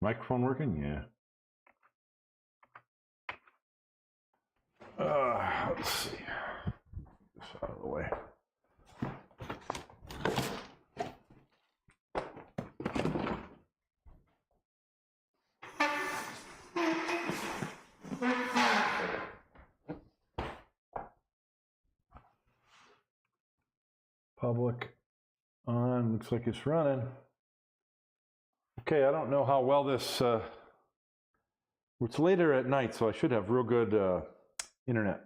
Microphone working? Yeah. Let's see. This out of the way. Public on, looks like it's running. Okay, I don't know how well this, it's later at night, so I should have real good internet.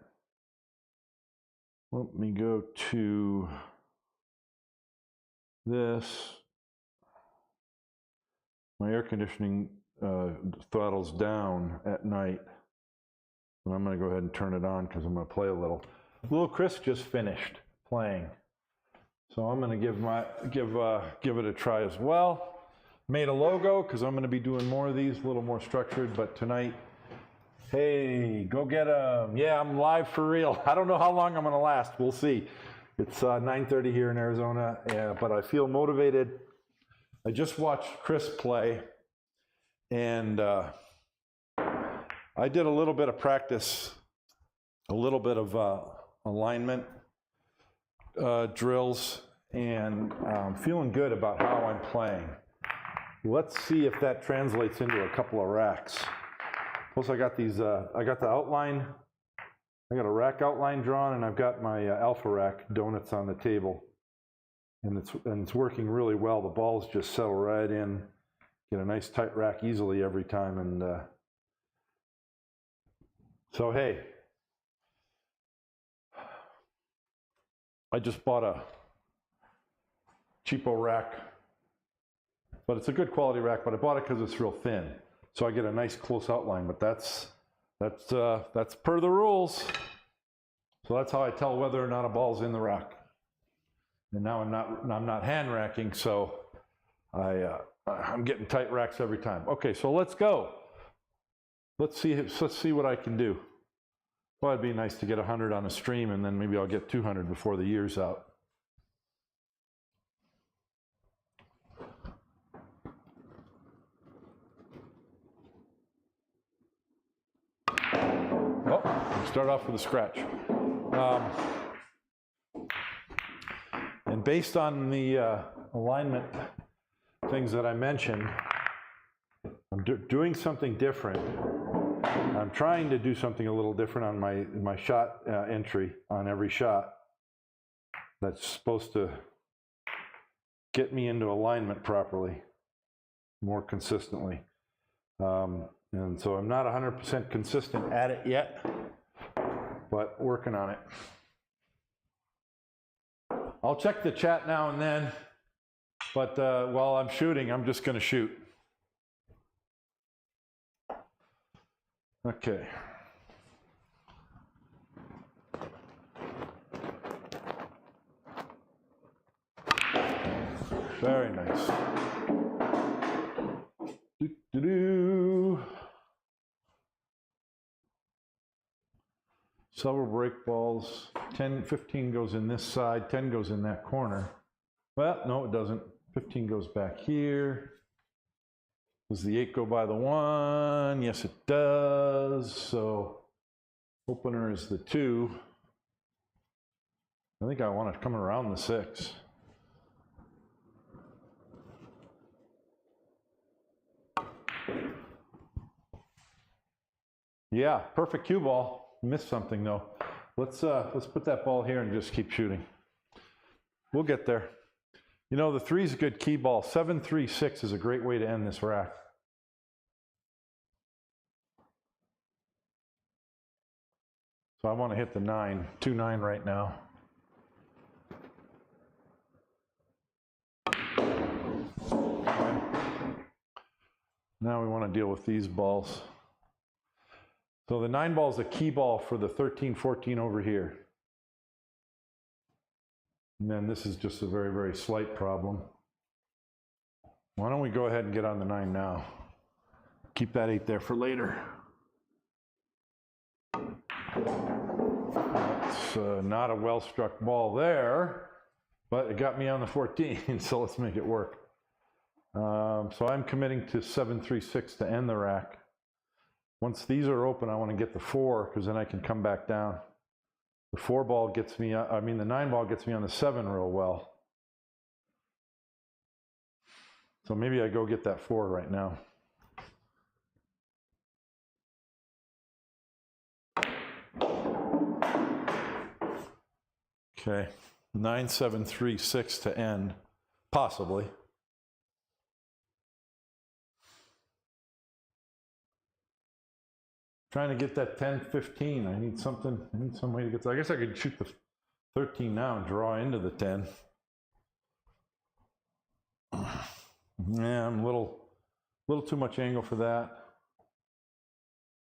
Let me go to this. My air conditioning throttles down at night. And I'm gonna go ahead and turn it on because I'm gonna play a little. Little Chris just finished playing. So I'm gonna give it a try as well. Made a logo because I'm gonna be doing more of these, a little more structured, but tonight, hey, go get them. Yeah, I'm live for real. I don't know how long I'm gonna last, we'll see. It's 9:30 here in Arizona, but I feel motivated. I just watched Chris play, and I did a little bit of practice, a little bit of alignment drills, and I'm feeling good about how I'm playing. Let's see if that translates into a couple of racks. Plus I got these, I got the outline, I got a rack outline drawn, and I've got my alpha rack donuts on the table. And it's working really well. The balls just settle right in, get a nice tight rack easily every time. And so, hey, I just bought a cheapo rack, but it's a good quality rack, but I bought it because it's real thin. So I get a nice close outline, but that's per the rules. So that's how I tell whether or not a ball's in the rack. And now I'm not hand racking, so I'm getting tight racks every time. Okay, so let's go. Let's see what I can do. Well, it'd be nice to get 100 on a stream, and then maybe I'll get 200 before the year's out. Well, start off with a scratch. And based on the alignment things that I mentioned, I'm doing something different. I'm trying to do something a little different on my shot entry on every shot. That's supposed to get me into alignment properly, more consistently. And so I'm not 100% consistent at it yet, but working on it. I'll check the chat now and then, but while I'm shooting, I'm just going to shoot. Okay. Very nice. Several break balls, 10, 15 goes in this side, 10 goes in that corner. Well, no, it doesn't. 15 goes back here. Does the 8 go by the 1? Yes, it does. So opener is the 2. I think I want to come around the 6. Yeah, perfect cue ball. Missed something though. Let's put that ball here and just keep shooting. We'll get there. You know, the 3 is a good key ball. 7-3-6 is a great way to end this rack. So I want to hit the 9, 2-9 right now. Okay. Now we want to deal with these balls. So the 9 ball is a key ball for the 13, 14 over here. And then this is just a very, very slight problem. Why don't we go ahead and get on the 9 now? Keep that 8 there for later. That's not a well-struck ball there, but it got me on the 14, so let's make it work. So I'm committing to 736 to end the rack. Once these are open, I want to get the 4 because then I can come back down. The 4 ball gets me, the 9 ball gets me on the 7 real well. So maybe I go get that 4 right now. Okay, 9, 7, 3, 6 to end, possibly. Trying to get that 10, 15. I need some way to get. I guess I could shoot the 13 now and draw into the 10. Yeah, I'm a little too much angle for that.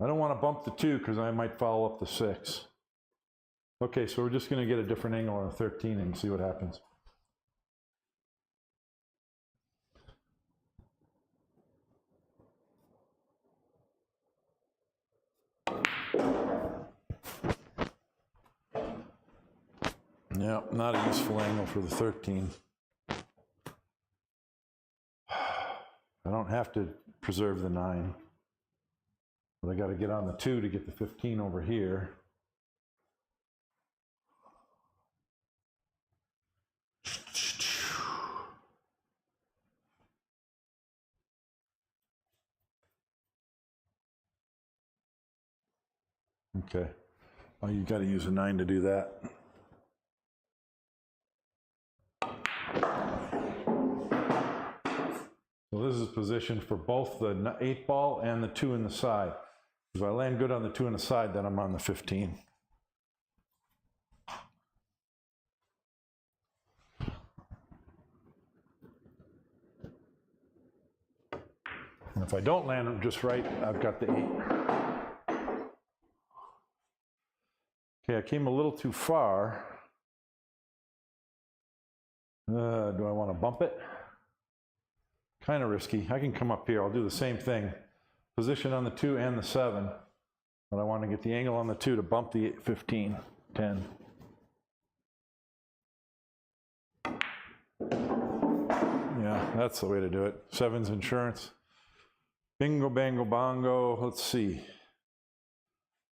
I don't want to bump the 2 because I might follow up the 6. Okay, so we're just going to get a different angle on the 13 and see what happens. Yeah, not a useful angle for the 13. I don't have to preserve the 9, but I got to get on the 2 to get the 15 over here. Okay. Oh, you got to use a 9 to do that. So this is positioned for both the 8 ball and the 2 in the side. If I land good on the 2 in the side, then I'm on the 15. And if I don't land them just right, I've got the 8. Okay, I came a little too far. Do I want to bump it? Kind of risky. I can come up here. I'll do the same thing. Position on the 2 and the 7. But I want to get the angle on the 2 to bump the 15, 10. Yeah, that's the way to do it. 7's insurance. Bingo, bango, bongo. Let's see.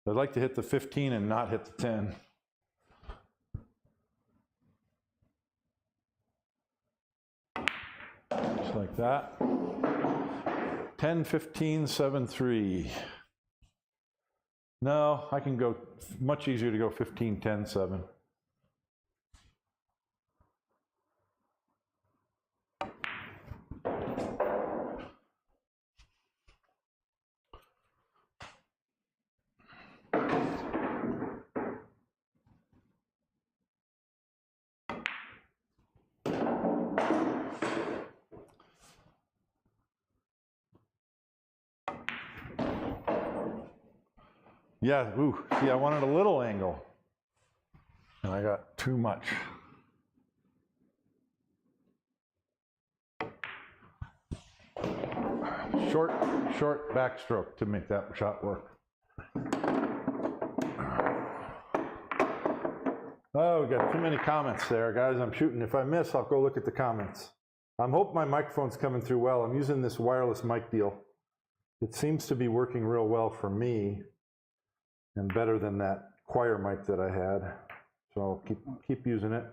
I'd like to hit the 15 and not hit the 10. Just like that. 10, 15, 7, 3. No, I can go, much easier to go 15, 10, 7. Yeah, ooh, see, I wanted a little angle, and I got too much. Short backstroke to make that shot work. Oh, we got too many comments there, guys. I'm shooting. If I miss, I'll go look at the comments. I hope my microphone's coming through well. I'm using this wireless mic deal. It seems to be working real well for me, and better than that choir mic that I had. So I'll keep using it.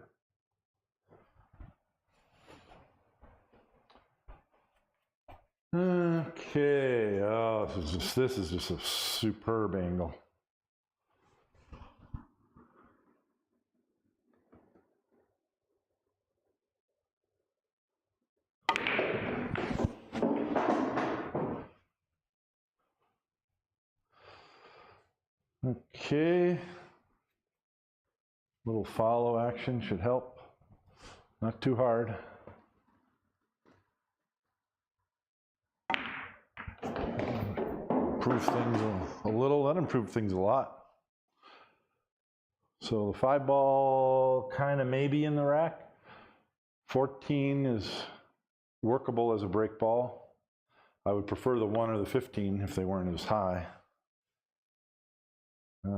Okay, oh, this is just a superb angle. Okay, little follow action should help. Not too hard. Improve things a little, that improved things a lot. So the 5 ball kind of maybe in the rack. 14 is workable as a break ball. I would prefer the 1 or the 15 if they weren't as high. A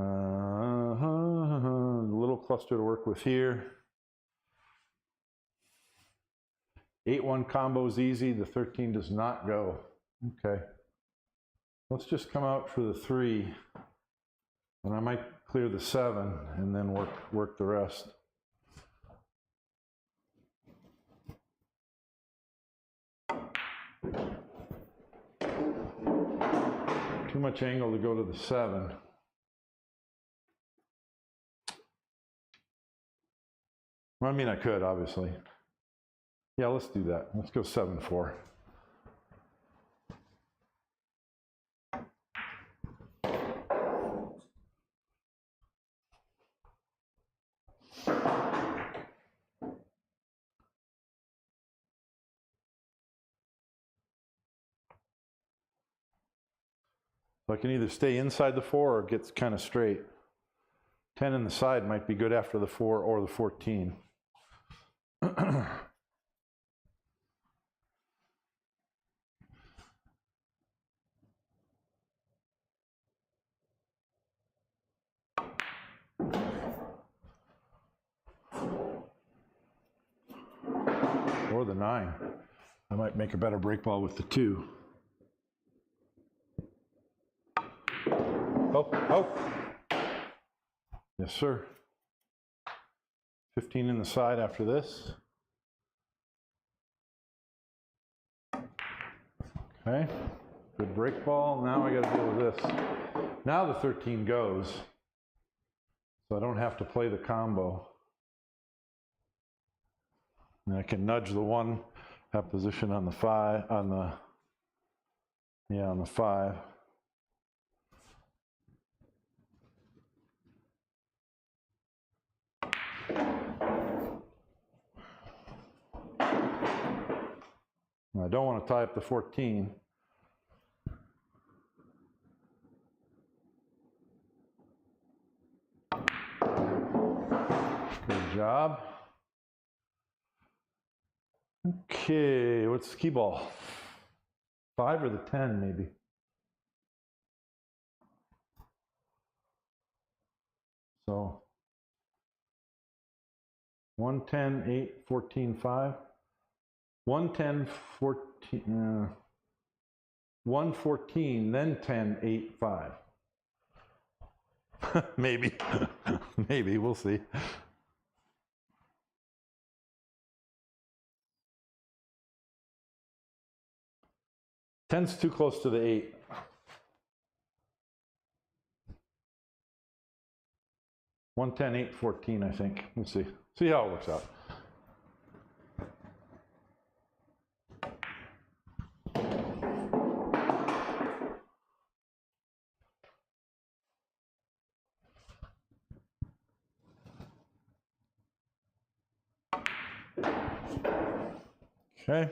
little cluster to work with here. 8-1 combo is easy, the 13 does not go. Okay. Let's just come out for the 3, and I might clear the 7 and then work the rest. Too much angle to go to the 7. Well, I mean, I could, obviously. Yeah, let's do that. Let's go 7-4. So I can either stay inside the 4 or get kind of straight. 10 in the side might be good after the 4 or the 14. Or the 9. I might make a better break ball with the 2. Oh, oh. Yes, sir. 15 in the side after this. Okay, good break ball. Now I got to deal with this. Now the 13 goes, so I don't have to play the combo. And I can nudge the 1, have position on the 5, on the 5. I don't want to tie up the 14. Good job. Okay, what's the key ball? 5 or the 10, maybe? So 110, 8, 14, 5. 110, 14, 114, then 10, 8, 5. Maybe. Maybe, we'll see. Ten's too close to the 8. One 10, 8, 14, I think. We'll see. See how it works out. Okay.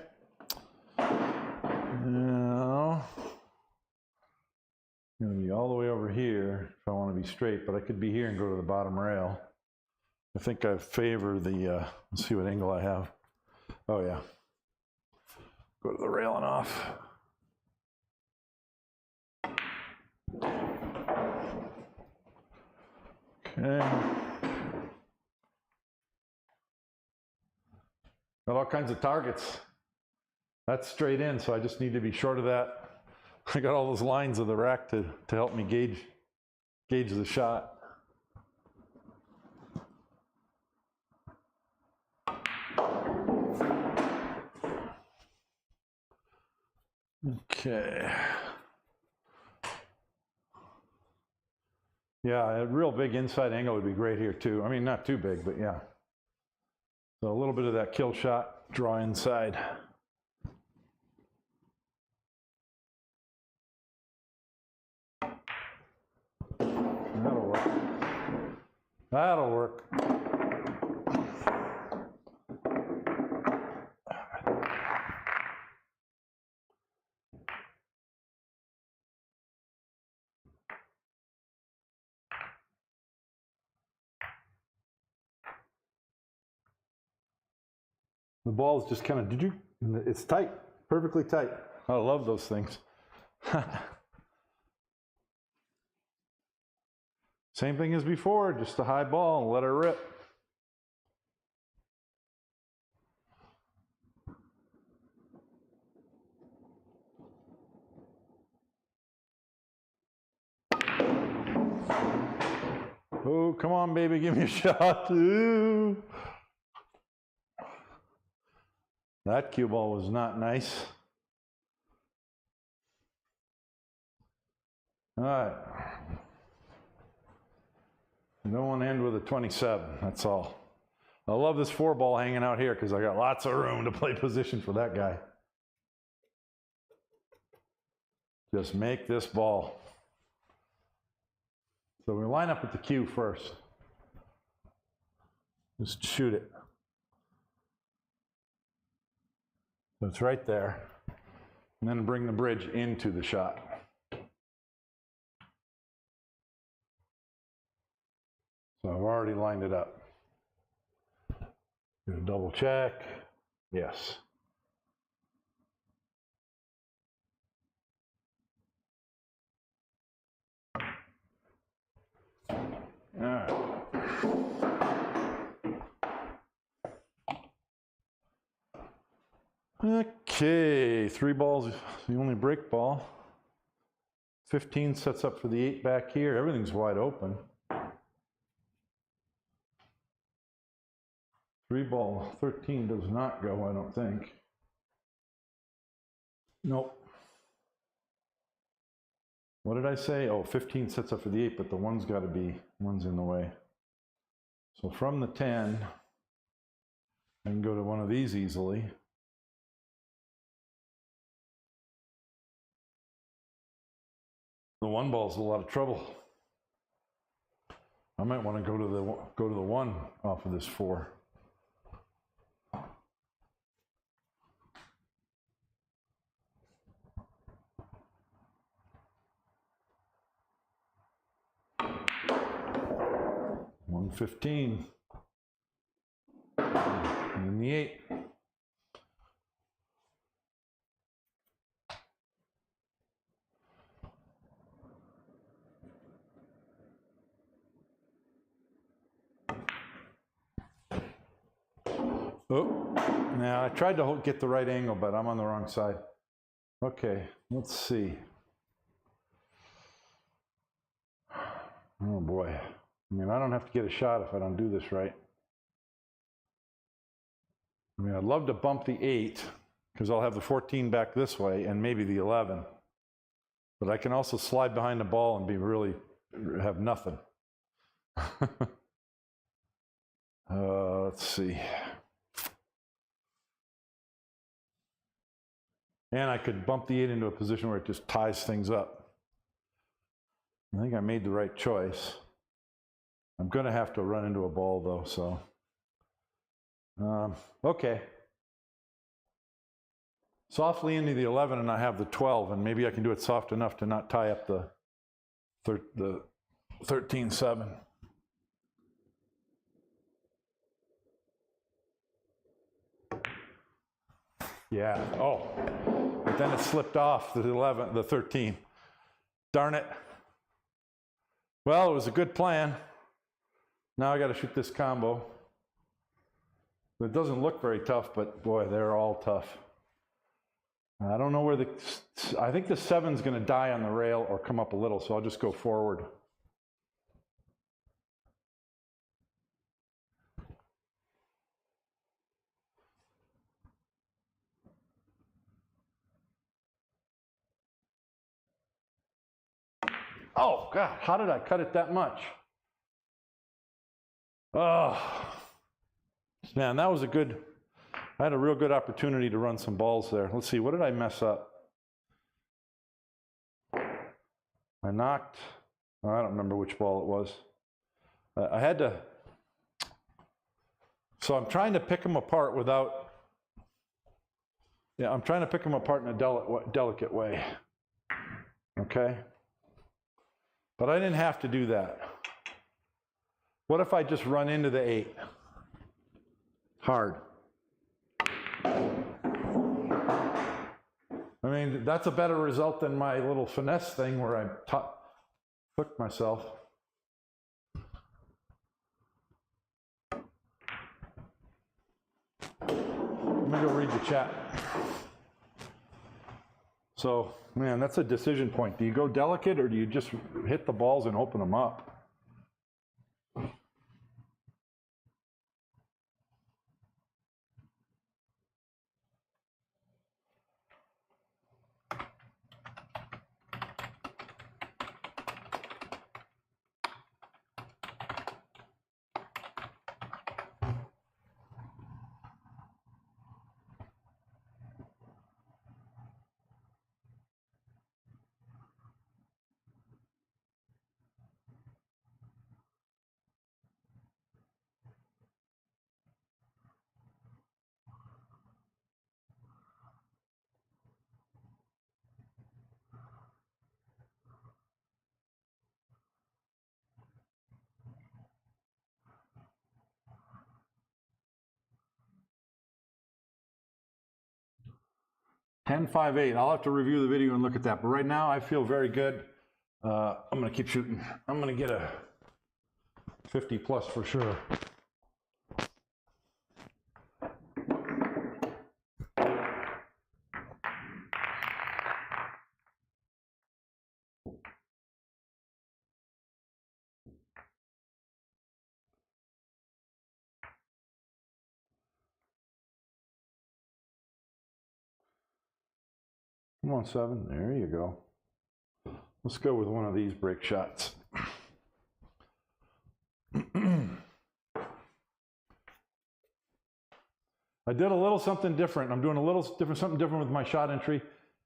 Now, I'm going to be all the way over here if I want to be straight, but I could be here and go to the bottom rail. I think I favor the, let's see what angle I have. Oh yeah. Go to the rail and off. Okay. Got all kinds of targets. That's straight in, so I just need to be short of that. I got all those lines of the rack to help me gauge the shot. Okay. Yeah, a real big inside angle would be great here too. I mean, not too big, but yeah. So a little bit of that kill shot, draw inside. That'll work. That'll work. The ball is just kind of, it's tight, perfectly tight. I love those things. Same thing as before, just a high ball and let her rip. Oh, come on, baby, give me a shot. Ooh. That cue ball was not nice. All right. I don't want to end with a 27, that's all. I love this 4-ball hanging out here because I got lots of room to play position for that guy. Just make this ball. So we line up at the cue first. Just shoot it. So it's right there. And then bring the bridge into the shot. So I've already lined it up. Do a double check. Yes. All right. Okay, 3 balls, the only break ball. 15 sets up for the 8 back here. Everything's wide open. 3-ball, 13 does not go, I don't think. Nope. What did I say? Oh, 15 sets up for the 8, but the 1's got to be, 1's in the way. So from the 10, I can go to one of these easily. The 1 ball's a lot of trouble. I might want to go to the 1 off of this 4. $115. And then the 8. Oh, now I tried to get the right angle, but I'm on the wrong side. Okay, let's see. Oh boy. I mean, I don't have to get a shot if I don't do this right. I mean, I'd love to bump the 8 because I'll have the 14 back this way and maybe the 11. But I can also slide behind the ball and have nothing. Let's see. And I could bump the 8 into a position where it just ties things up. I think I made the right choice. I'm going to have to run into a ball though, so. Okay. Softly into the 11 and I have the 12, and maybe I can do it soft enough to not tie up the 13-7. Yeah, oh, but then it slipped off the 13. Darn it. Well, it was a good plan. Now I got to shoot this combo. It doesn't look very tough, but boy, they're all tough. I don't know where I think the 7's going to die on the rail or come up a little, so I'll just go forward. Oh, God, how did I cut it that much? Oh, man, that was I had a real good opportunity to run some balls there. Let's see, what did I mess up? I knocked, I don't remember which ball it was. I had to, so I'm trying to pick them apart without, I'm trying to pick them apart in a delicate way, okay? But I didn't have to do that. What if I just run into the 8? Hard. I mean, that's a better result than my little finesse thing where I hooked myself. Let me go read the chat. So, man, that's a decision point. Do you go delicate or do you just hit the balls and open them up? 10.58. I'll have to review the video and look at that. But right now, I feel very good. I'm going to keep shooting. I'm going to get a 50 plus for sure. Come on, 7. There you go. Let's go with one of these break shots. I did a little something different. I'm doing a little different, something different with my shot entry.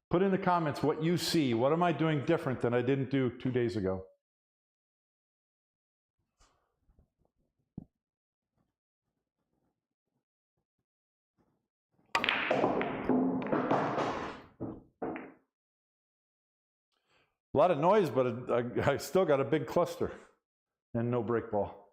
Put in the comments what you see. What am I doing different than I didn't do 2 days ago? A lot of noise, but I still got a big cluster and no break ball.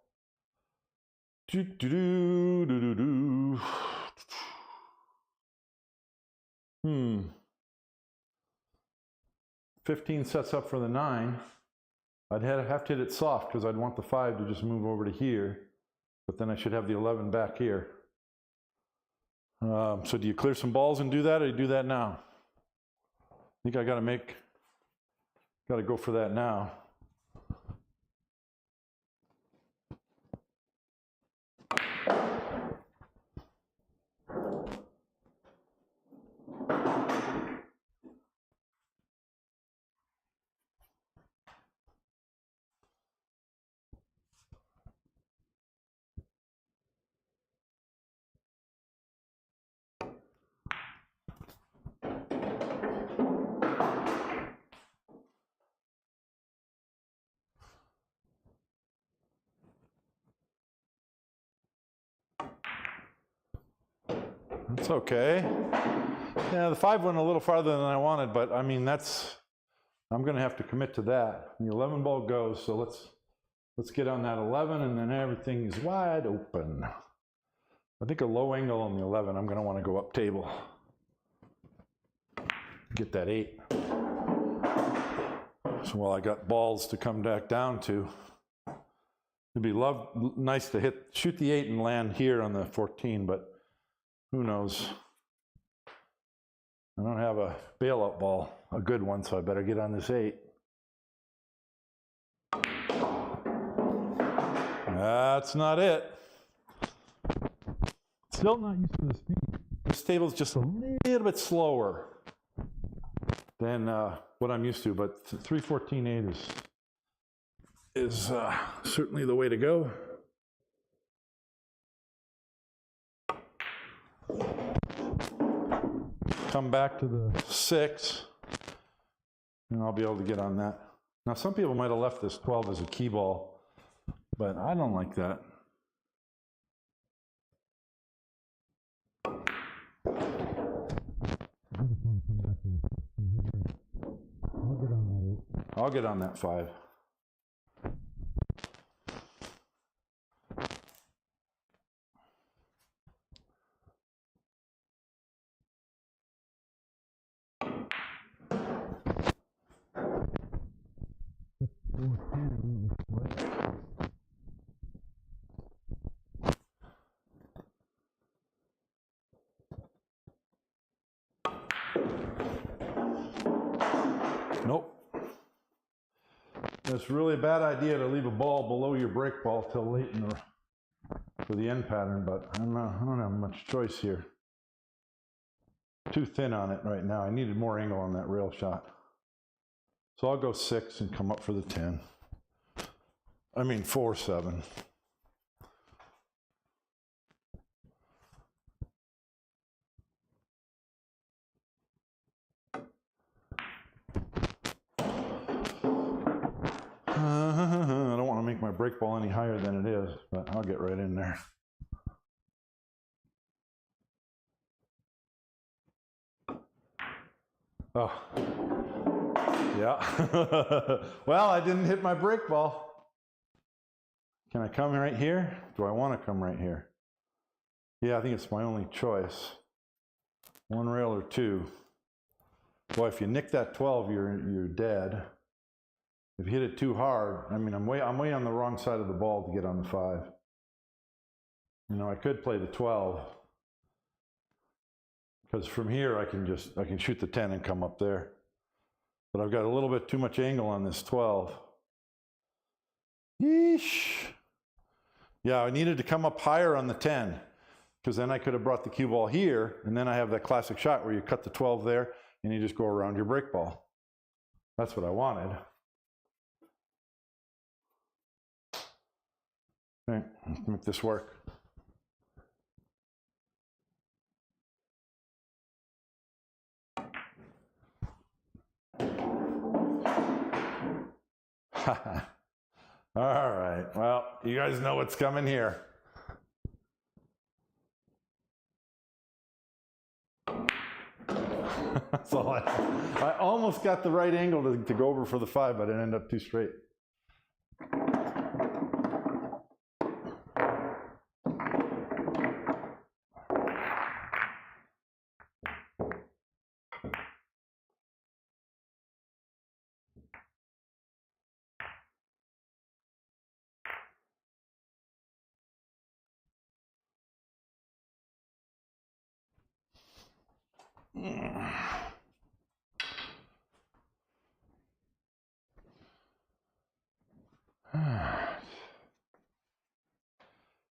15 sets up for the 9. I'd have to hit it soft because I'd want the 5 to just move over to here, but then I should have the 11 back here. So do you clear some balls and do that, or do you do that now? I think I got to go for that now. It's okay. Yeah, the 5 went a little farther than I wanted, but I mean, I'm going to have to commit to that. The 11 ball goes, so let's get on that 11, and then everything is wide open. I think a low angle on the 11, I'm going to want to go up table. Get that 8. So while I got balls to come back down to, it'd be nice to shoot the 8 and land here on the 14, but who knows? I don't have a bailout ball, a good one, so I better get on this 8. That's not it. Still not used to the speed. This table's just a little bit slower than what I'm used to, but 3:14.8 is certainly the way to go. Come back to the 6, and I'll be able to get on that. Now, some people might have left this 12 as a key ball, but I don't like that. I'll get on that 5. Nope. It's really a bad idea to leave a ball below your break ball till late for the end pattern, but I don't have much choice here. Too thin on it right now. I needed more angle on that rail shot. So I'll go 6 and come up for the 10. I mean 4-7. I don't want to make my break ball any higher than it is, but I'll get right in there. Oh, yeah. Well, I didn't hit my break ball. Can I come right here? Do I want to come right here? Yeah, I think it's my only choice. One rail or 2. Boy, if you nick that 12, you're dead. If you hit it too hard, I mean, I'm way on the wrong side of the ball to get on the 5. You know, I could play the 12. Because from here, I can shoot the 10 and come up there. But I've got a little bit too much angle on this 12. Yeesh. Yeah, I needed to come up higher on the 10, because then I could have brought the cue ball here, and then I have that classic shot where you cut the 12 there, and you just go around your break ball. That's what I wanted. Okay, let's make this work. All right, well, you guys know what's coming here. That's all I almost got the right angle to go over for the 5, but it ended up too straight.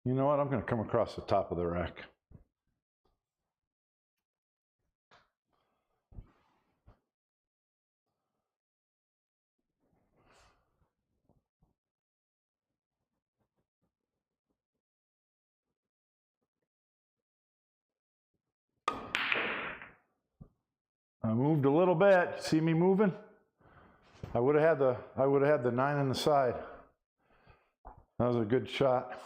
You know what? I'm going to come across the top of the rack. I moved a little bit. See me moving? I would have had the 9 on the side. That was a good shot.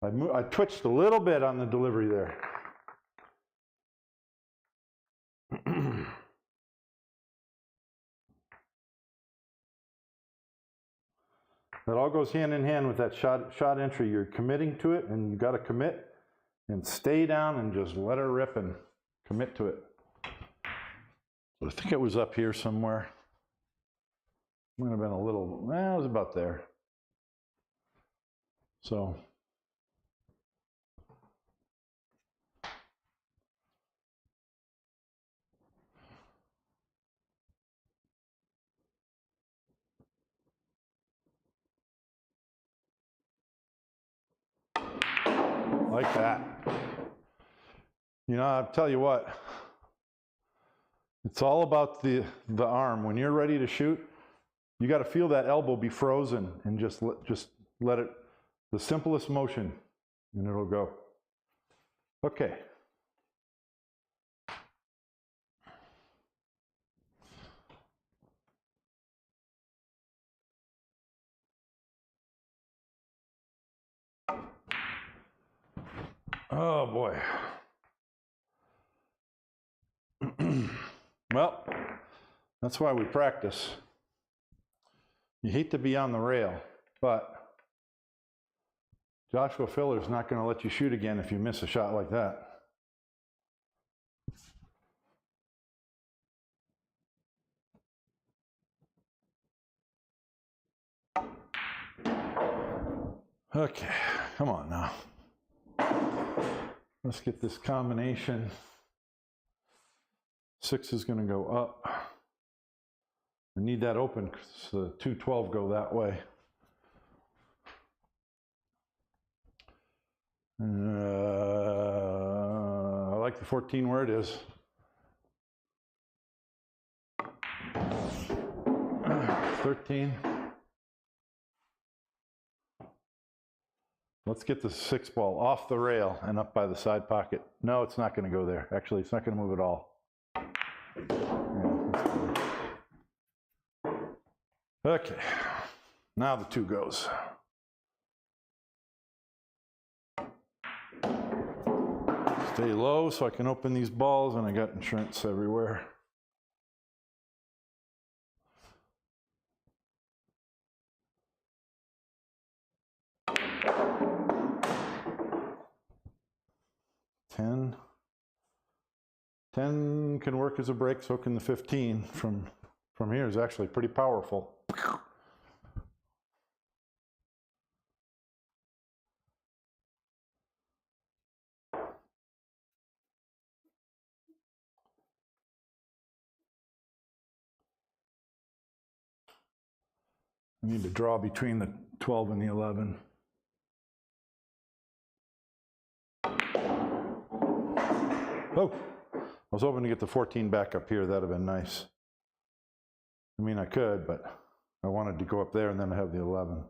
I twitched a little bit on the delivery there. That all goes hand in hand with that shot entry. You're committing to it, and you got to commit and stay down and just let her rip and commit to it. I think it was up here somewhere. Might have been a little, well, it was about there. So. Like that. You know, I'll tell you what, it's all about the arm. When you're ready to shoot, you got to feel that elbow be frozen and just let it, the simplest motion, and it'll go. Okay. Oh boy. Well, that's why we practice. You hate to be on the rail, but Joshua Filler's not going to let you shoot again if you miss a shot like that. Okay, come on now. Let's get this combination. 6 is going to go up. I need that open because the 212 go that way. I like the 14 where it is. 13. Let's get the 6 ball off the rail and up by the side pocket. No, it's not going to go there. Actually, it's not going to move at all. Yeah, okay, now the 2 goes. Stay low so I can open these balls, and I got insurance everywhere. 10 can work as a break, so can the 15 from here is actually pretty powerful. I need to draw between the 12 and the 11. Oh, I was hoping to get the 14 back up here. That'd have been nice. I mean, I could, but I wanted to go up there and then have the 11.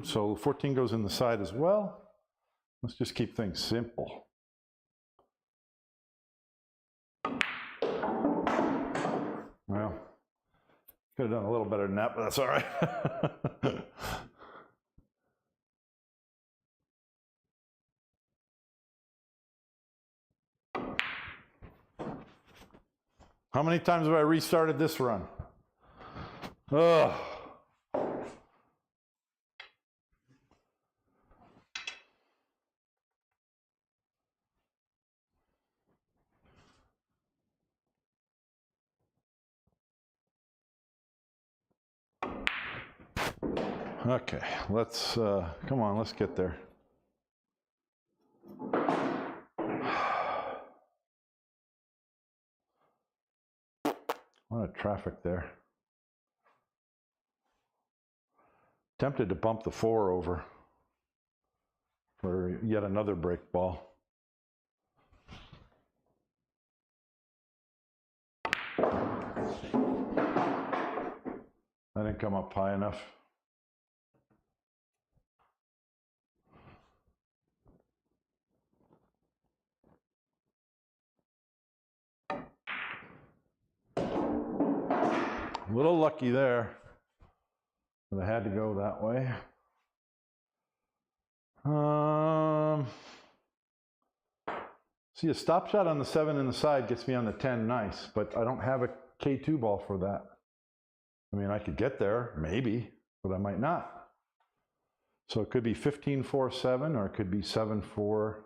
So 14 goes in the side as well. Let's just keep things simple. Well, could have done a little better than that, but that's all right. How many times have I restarted this run? Ugh. Okay, let's, come on, let's get there. A lot of traffic there. Tempted to bump the 4 over for yet another break ball. I didn't come up high enough. A little lucky there, but I had to go that way. See, a stop shot on the 7 in the side gets me on the 10 nice, but I don't have a K2 ball for that. I mean, I could get there, maybe, but I might not. So it could be 15-4-7, or it could be 7-4.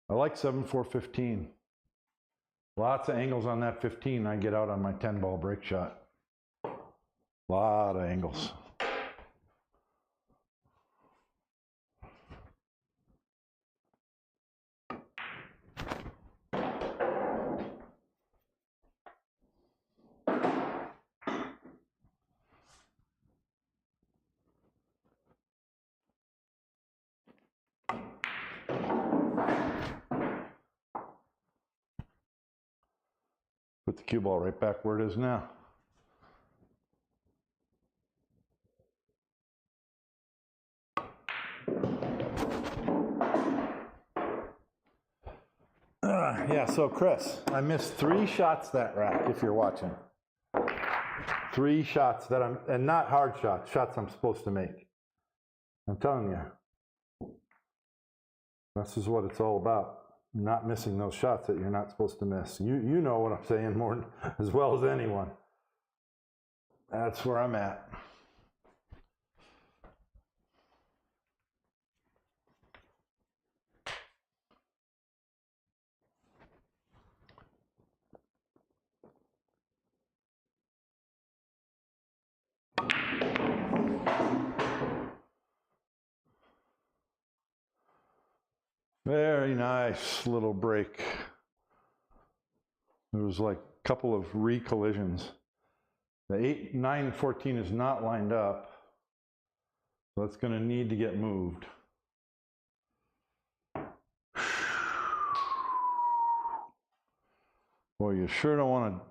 I like 7-4-15. Lots of angles on that 15. I get out on my 10 ball break shot. Lot of angles. Put the cue ball right back where it is now. Yeah, so Chris, I missed 3 shots that rack, if you're watching. 3 shots that and not hard shots, shots I'm supposed to make. I'm telling you, this is what it's all about. Not missing those shots that you're not supposed to miss. You know what I'm saying more as well as anyone. That's where I'm at. Very nice little break. There was like a couple of re-collisions. The 8, 9, 14 is not lined up. So it's going to need to get moved. Boy, you sure don't want to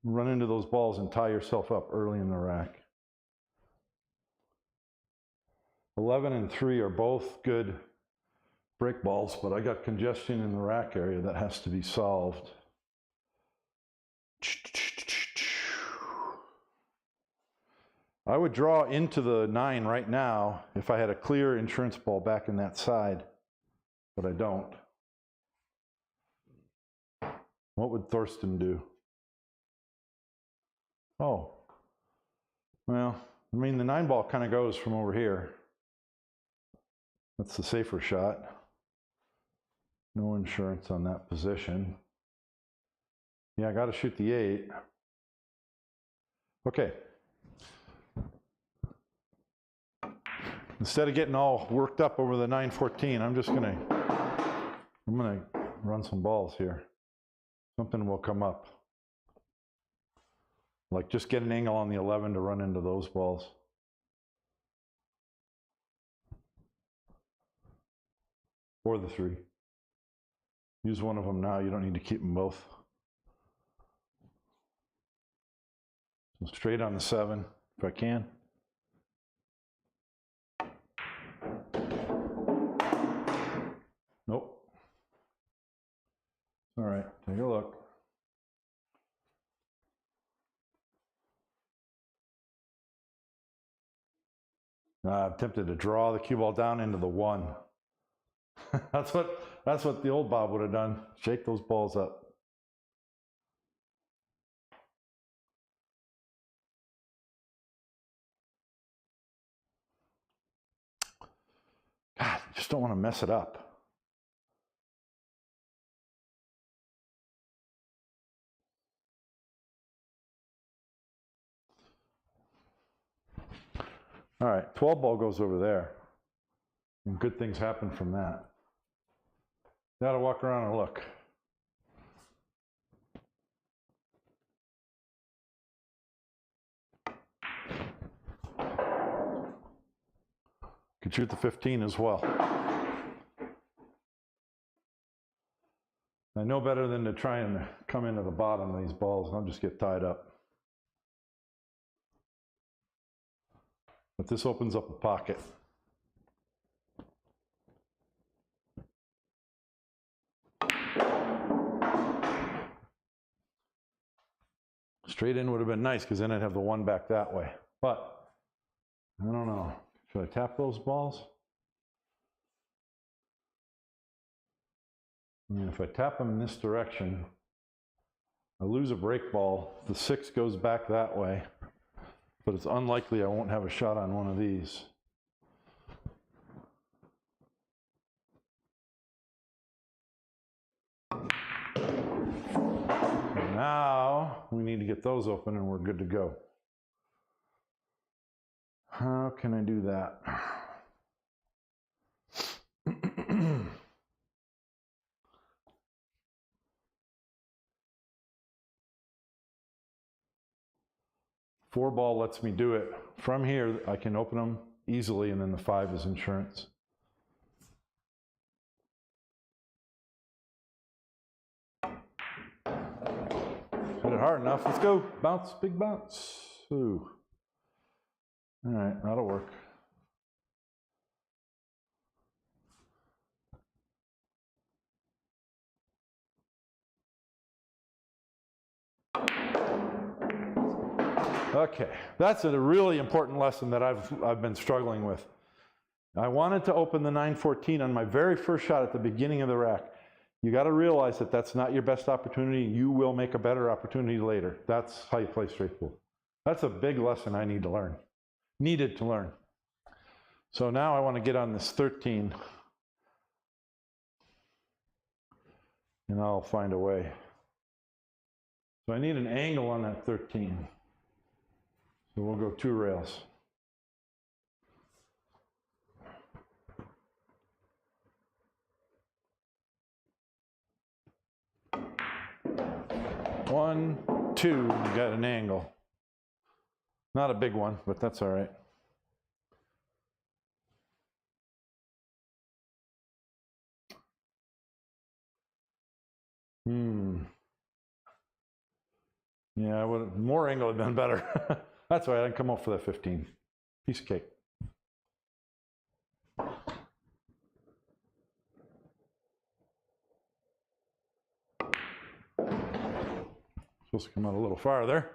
run into those balls and tie yourself up early in the rack. 11 and 3 are both good break balls, but I got congestion in the rack area that has to be solved. I would draw into the 9 right now if I had a clear insurance ball back in that side, but I don't. What would Thorsten do? Oh, well, I mean, the 9 ball kind of goes from over here. That's the safer shot. No insurance on that position. Yeah, I got to shoot the 8. Okay. Instead of getting all worked up over the 914, I'm gonna run some balls here. Something will come up. Like just get an angle on the 11 to run into those balls. Or the 3. Use one of them now, you don't need to keep them both. So straight on the 7, if I can. Nope. All right, take a look. I'm tempted to draw the cue ball down into the 1. That's what the old Bob would have done. Shake those balls up. God, you just don't want to mess it up. All right, 12 ball goes over there. And good things happen from that. Got to walk around and look. Could shoot the 15 as well. I know better than to try and come into the bottom of these balls and I'll just get tied up. But this opens up a pocket. Straight in would have been nice because then I'd have the 1 back that way. But I don't know. Should I tap those balls? I mean, if I tap them in this direction, I lose a break ball. The 6 goes back that way. But it's unlikely I won't have a shot on one of these. And now we need to get those open and we're good to go. How can I do that? Four ball lets me do it. From here, I can open them easily, and then the 5 is insurance. Hit it hard enough. Let's go. Bounce, big bounce. Ooh. All right, that'll work. Okay, that's a really important lesson that I've been struggling with. I wanted to open the 914 on my very first shot at the beginning of the rack. You got to realize that that's not your best opportunity. You will make a better opportunity later. That's how you play straight pool. That's a big lesson I needed to learn. So now I want to get on this 13, and I'll find a way. So I need an angle on that 13. So we'll go 2 rails. One, 2, got an angle. Not a big one, but that's all right. Yeah, more angle would have been better. That's all right, I can come up for that 15. Piece of cake. Supposed to come out a little farther.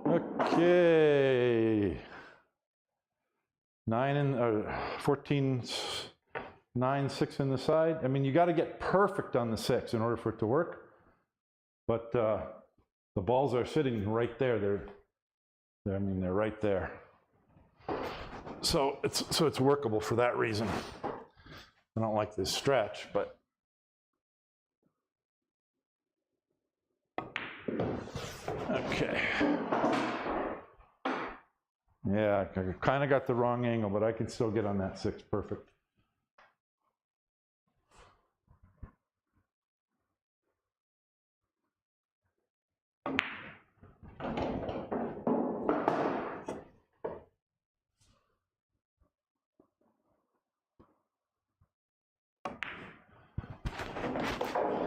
Okay. 14 9, 6 in the side. I mean, you got to get perfect on the 6 in order for it to work. But the balls are sitting right there. They're right there. So it's workable for that reason. I don't like this stretch, but okay. Yeah, I kind of got the wrong angle, but I can still get on that 6 perfect.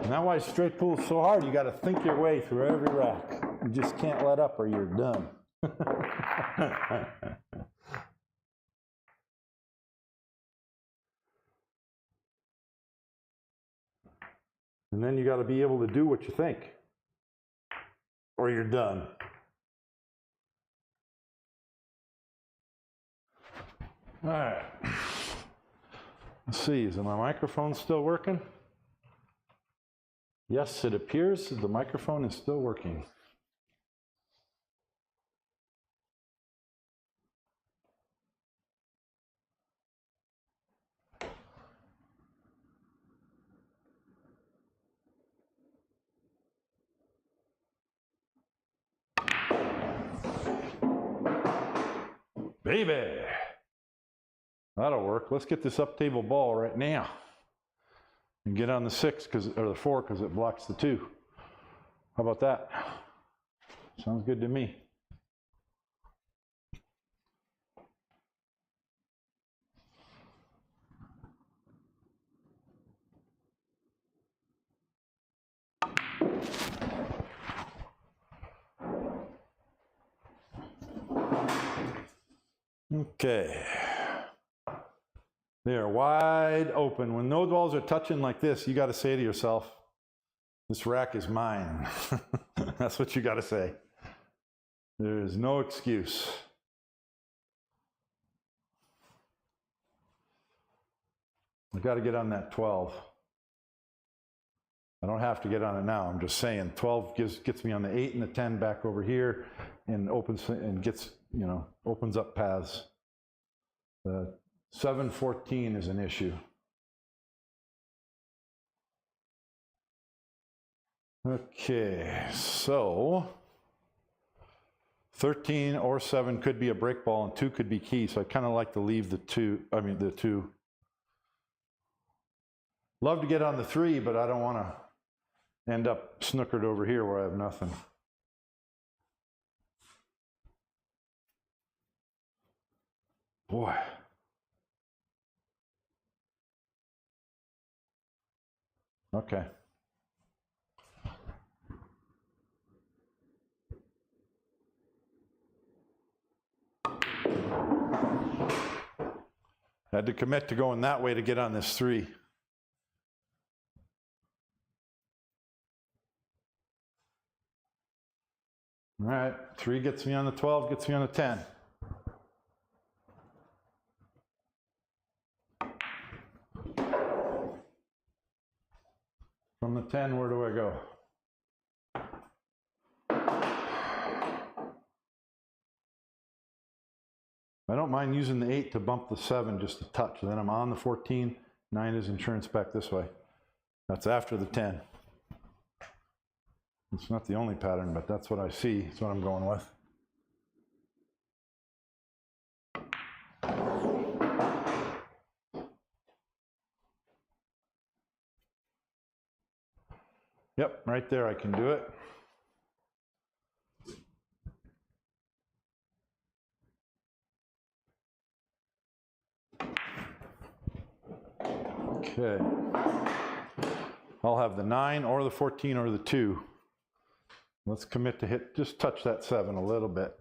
And that's why straight pool is so hard. You got to think your way through every rack. You just can't let up or you're done. And then you got to be able to do what you think, or you're done. All right. Let's see, is my microphone still working? Yes, it appears the microphone is still working. Baby! That'll work. Let's get this up table ball right now. And get on the 6 or the 4 because it blocks the 2. How about that? Sounds good to me. Okay. They are wide open. When those balls are touching like this, you got to say to yourself, this rack is mine. That's what you got to say. There is no excuse. I got to get on that 12. I don't have to get on it now. I'm just saying 12 gets me on the 8 and the 10 back over here and opens and gets, opens up paths. The 7-14 is an issue. Okay, so 13 or 7 could be a break ball and 2 could be key, so I kind of like to leave the 2. Love to get on the 3, but I don't want to end up snookered over here where I have nothing. Boy. Okay. Had to commit to going that way to get on this 3. All right, 3 gets me on the 12, gets me on the 10. From the 10, where do I go? I don't mind using the 8 to bump the 7 just a touch. Then I'm on the 14. 9 is insurance back this way. That's after the 10. It's not the only pattern, but that's what I see. That's what I'm going with. Yep, right there I can do it. Okay. I'll have the 9 or the 14 or the 2. Let's commit to hit, just touch that 7 a little bit.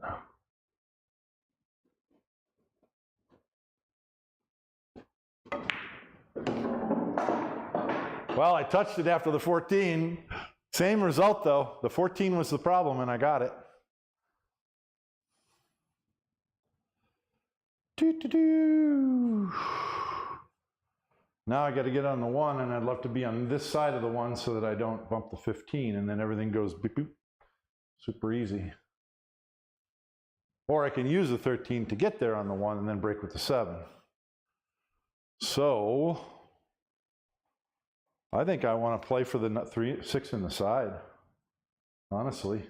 Well, I touched it after the 14. Same result though. The 14 was the problem and I got it. Doo-doo-doo. Now I got to get on the 1, and I'd love to be on this side of the 1 so that I don't bump the 15, and then everything goes beep, boop. Super easy. Or I can use the 13 to get there on the 1 and then break with the 7. So I think I want to play for the 6 in the side, honestly.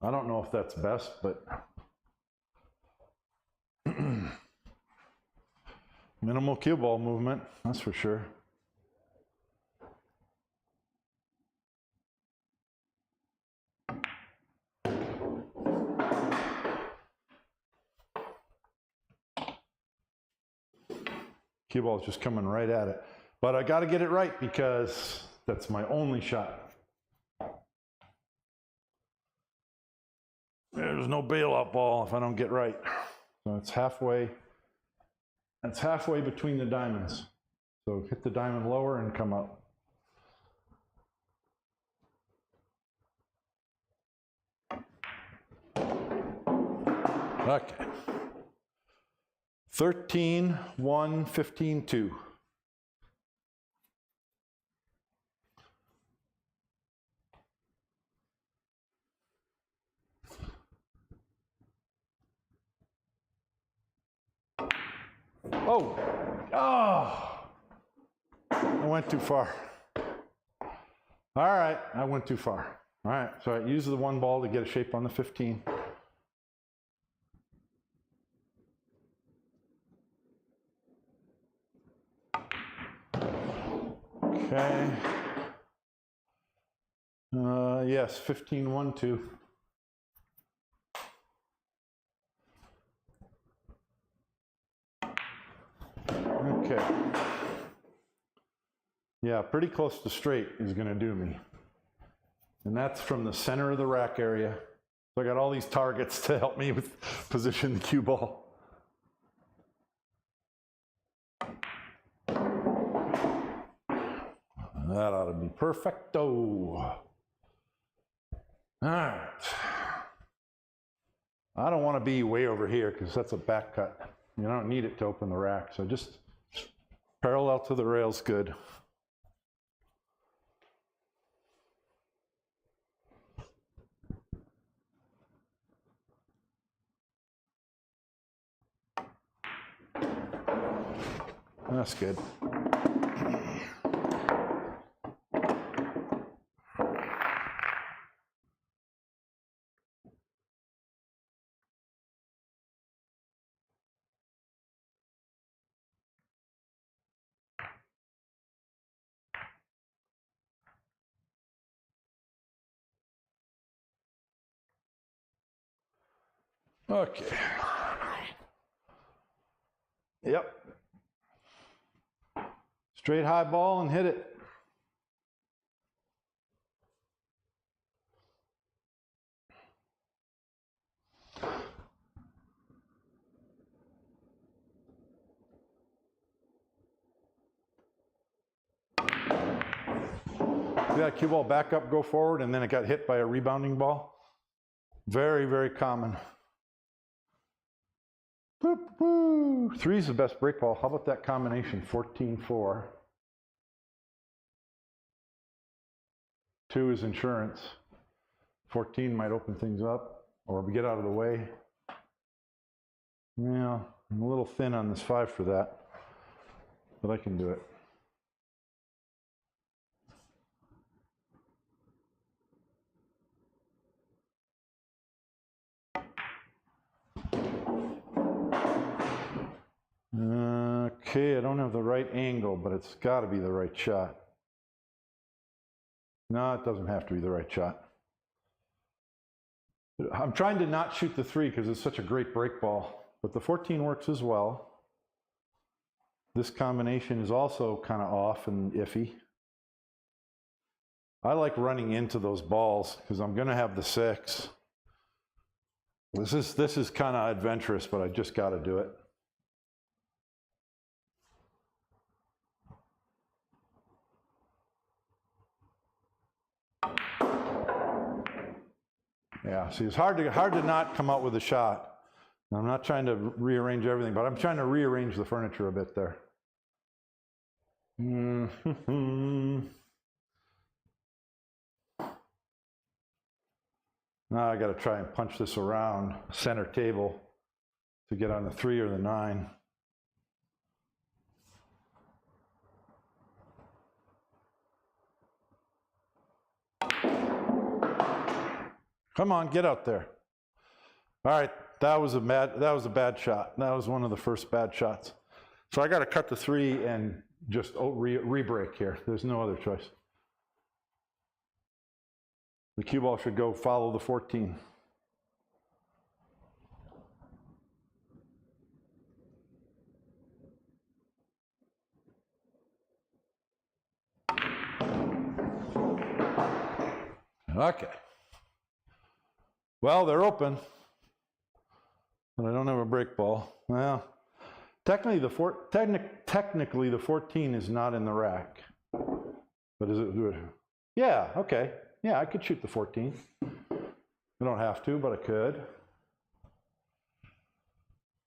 I don't know if that's best, but minimal cue ball movement, that's for sure. Cue ball is just coming right at it. But I got to get it right because that's my only shot. There's no bailout ball if I don't get right. So it's halfway. That's halfway between the diamonds. So hit the diamond lower and come up. Okay. 13, 1, 15, 2. Oh, I went too far. All right, I went too far. All right, so I use the 1 ball to get a shape on the 15. Okay. Yes, 15, 1, 2. Okay. Yeah, pretty close to straight is going to do me. And that's from the center of the rack area. So I got all these targets to help me with position the cue ball. That ought to be perfecto. All right. I don't want to be way over here because that's a back cut. You don't need it to open the rack. So just parallel to the rail's good. That's good. Okay. Yep. Straight high ball and hit it. See that cue ball back up, go forward, and then it got hit by a rebounding ball? Very, very common. Boop, boop. 3 is the best break ball. How about that combination? 14-4. 2 is insurance. 14 might open things up, or we get out of the way. Yeah, I'm a little thin on this 5 for that, but I can do it. Okay, I don't have the right angle, but it's got to be the right shot. No, it doesn't have to be the right shot. I'm trying to not shoot the 3 because it's such a great break ball, but the 14 works as well. This combination is also kind of off and iffy. I like running into those balls because I'm going to have the 6. This is kind of adventurous, but I just got to do it. Yeah, see, it's hard to not come out with a shot. I'm not trying to rearrange everything, but I'm trying to rearrange the furniture a bit there. Now I got to try and punch this around center table to get on the 3 or the 9. Come on, get out there. All right, that was a bad shot. That was one of the first bad shots. So I got to cut the 3 and just re-break here. There's no other choice. The cue ball should go follow the 14. Okay. Well, they're open, but I don't have a break ball. Well, technically the 14 is not in the rack. But is it? Yeah, okay. Yeah, I could shoot the 14. I don't have to, but I could.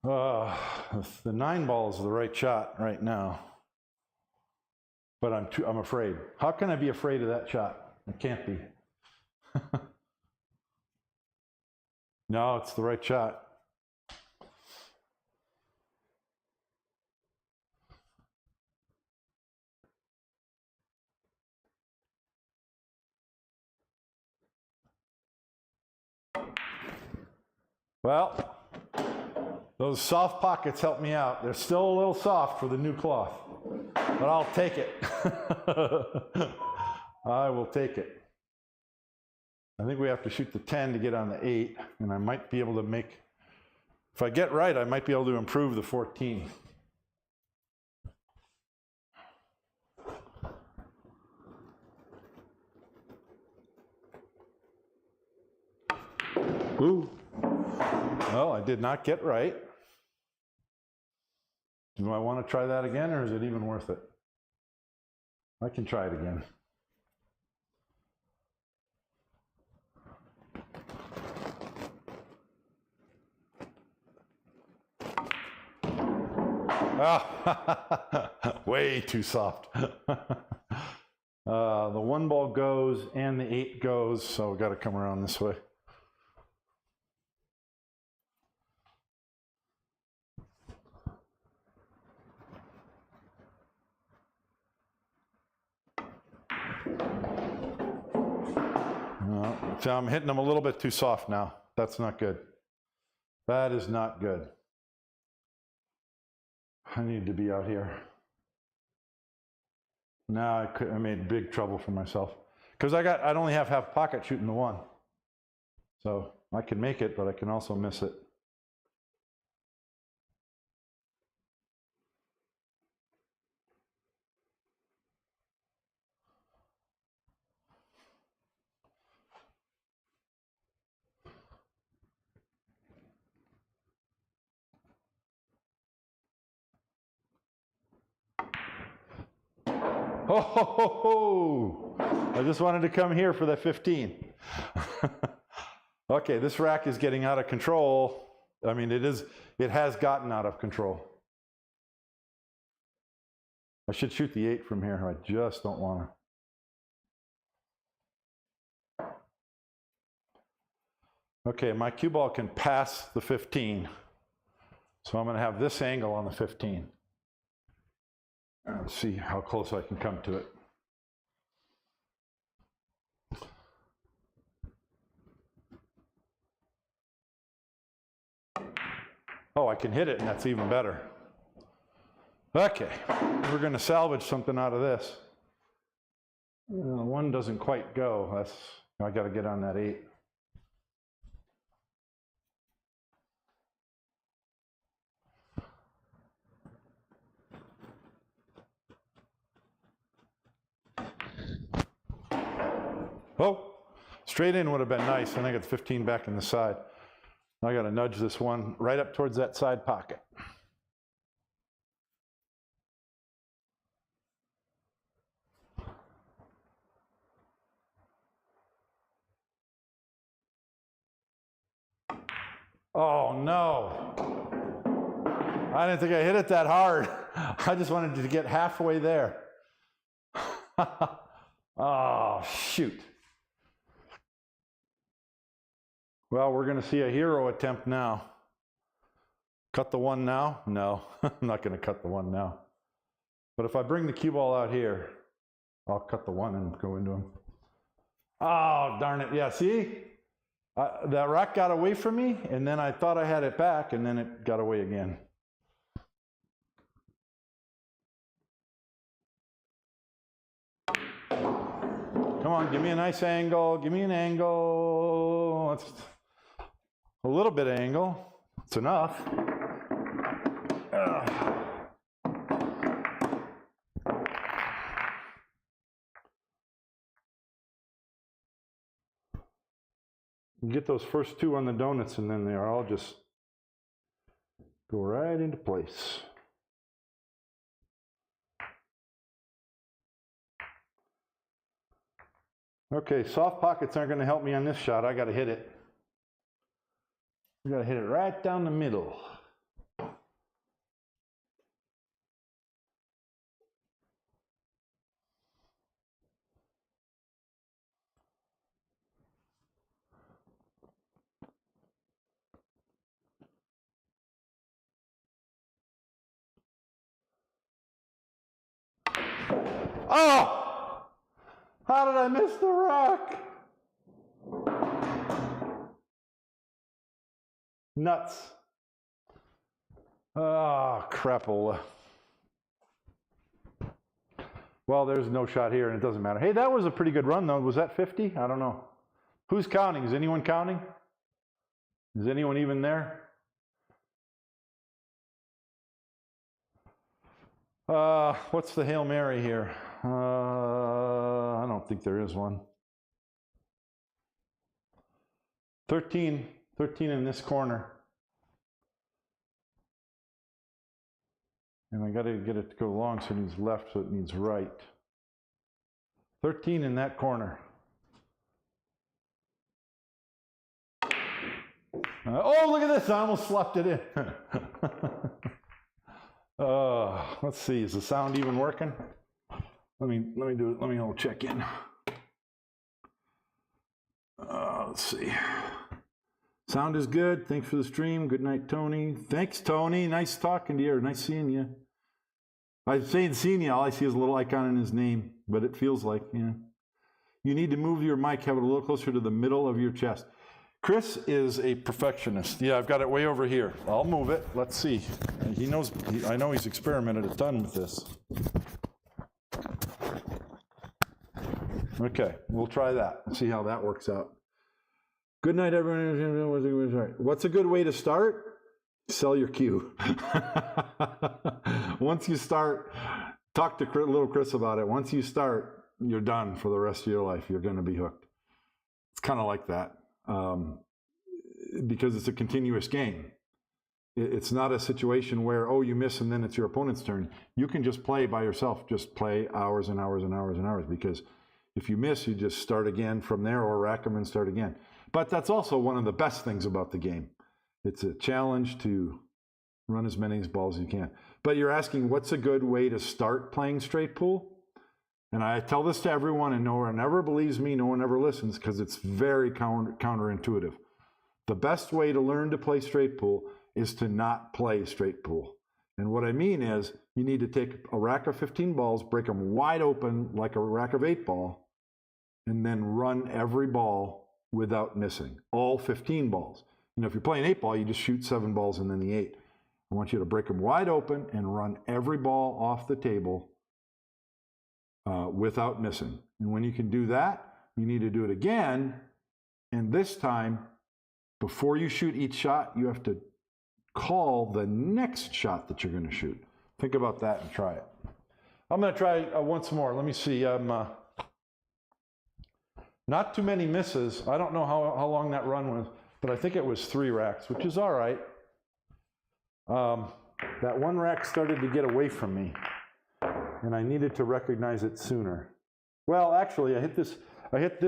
The 9 ball is the right shot right now. But I'm afraid. How can I be afraid of that shot? I can't be. No, it's the right shot. Well, those soft pockets help me out. They're still a little soft for the new cloth, but I'll take it. I will take it. I think we have to shoot the 10 to get on the 8, and I might be able to make, if I get right, I might be able to improve the 14. Ooh. Well, I did not get right. Do I want to try that again, or is it even worth it? I can try it again. Ah, way too soft. The 1 ball goes and the 8 goes, so we've got to come around this way. So I'm hitting them a little bit too soft now. That's not good. That is not good. I need to be out here. Now I made big trouble for myself. Because I'd only have half pocket shooting the 1. So I can make it, but I can also miss it. Oh, ho, ho, ho. I just wanted to come here for that 15. Okay, this rack is getting out of control. I mean, it has gotten out of control. I should shoot the 8 from here. I just don't want to. Okay, my cue ball can pass the 15. So I'm going to have this angle on the 15. Let's see how close I can come to it. Oh, I can hit it, and that's even better. Okay, we're going to salvage something out of this. 1 doesn't quite go. I got to get on that 8. Oh, straight in would have been nice, and I got 15 back in the side. I got to nudge this 1 right up towards that side pocket. Oh no, I didn't think I hit it that hard. I just wanted to get halfway there. Oh, shoot. Well, we're going to see a hero attempt now. Cut the one now? No, I'm not going to cut the one now. But if I bring the cue ball out here, I'll cut the one and go into him. Oh, darn it. Yeah, see? That rack got away from me, and then I thought I had it back, and then it got away again. Come on, give me a nice angle. Give me an angle. That's a little bit of angle. It's enough. You get those first two on the donuts, and then they're all just go right into place. Okay, soft pockets aren't going to help me on this shot. I got to hit it. I got to hit it right down the middle. Oh! How did I miss the rack? Nuts. Ah, crapola. Well, there's no shot here, and it doesn't matter. Hey, that was a pretty good run, though. Was that 50? I don't know. Who's counting? Is anyone counting? Is anyone even there? What's the Hail Mary here? I don't think there is one. 13 in this corner. And I got to get it to go long, so it needs left, so it needs right. 13 in that corner. Oh, look at this, I almost slapped it in. Let's see, is the sound even working? Let me do it, let me all check in. Let's see. Sound is good. Thanks for the stream. Good night, Tony. Thanks, Tony. Nice talking to you. Nice seeing you. I'm saying seeing you, all I see is a little icon in his name, but it feels like, yeah. You need to move your mic, have it a little closer to the middle of your chest. Chris is a perfectionist. Yeah, I've got it way over here. I'll move it. Let's see. He knows, I know he's experimented a ton with this. Okay, we'll try that. See how that works out. Good night, everyone. What's a good way to start? Sell your cue. Once you start, talk to little Chris about it. Once you start, you're done for the rest of your life. You're going to be hooked. It's kind of like that because it's a continuous game. It's not a situation where, oh, you miss and then it's your opponent's turn. You can just play by yourself. Just play hours and hours and hours and hours, because if you miss, you just start again from there or rack them and start again. But that's also one of the best things about the game. It's a challenge to run as many balls as you can. But you're asking, what's a good way to start playing straight pool? And I tell this to everyone, and no one ever believes me, no one ever listens, because it's very counterintuitive. The best way to learn to play straight pool is to not play straight pool. And what I mean is, you need to take a rack of 15 balls, break them wide open like a rack of 8 ball, and then run every ball without missing, all 15 balls. You know, if you're playing 8 ball, you just shoot 7 balls and then the 8. I want you to break them wide open and run every ball off the table without missing. And when you can do that, you need to do it again. And this time, before you shoot each shot, you have to call the next shot that you're going to shoot. Think about that and try it. I'm going to try once more. Let me see. Not too many misses. I don't know how long that run was, but I think it was 3 racks, which is all right. That one rack started to get away from me, and I needed to recognize it sooner. Well, actually, I hit this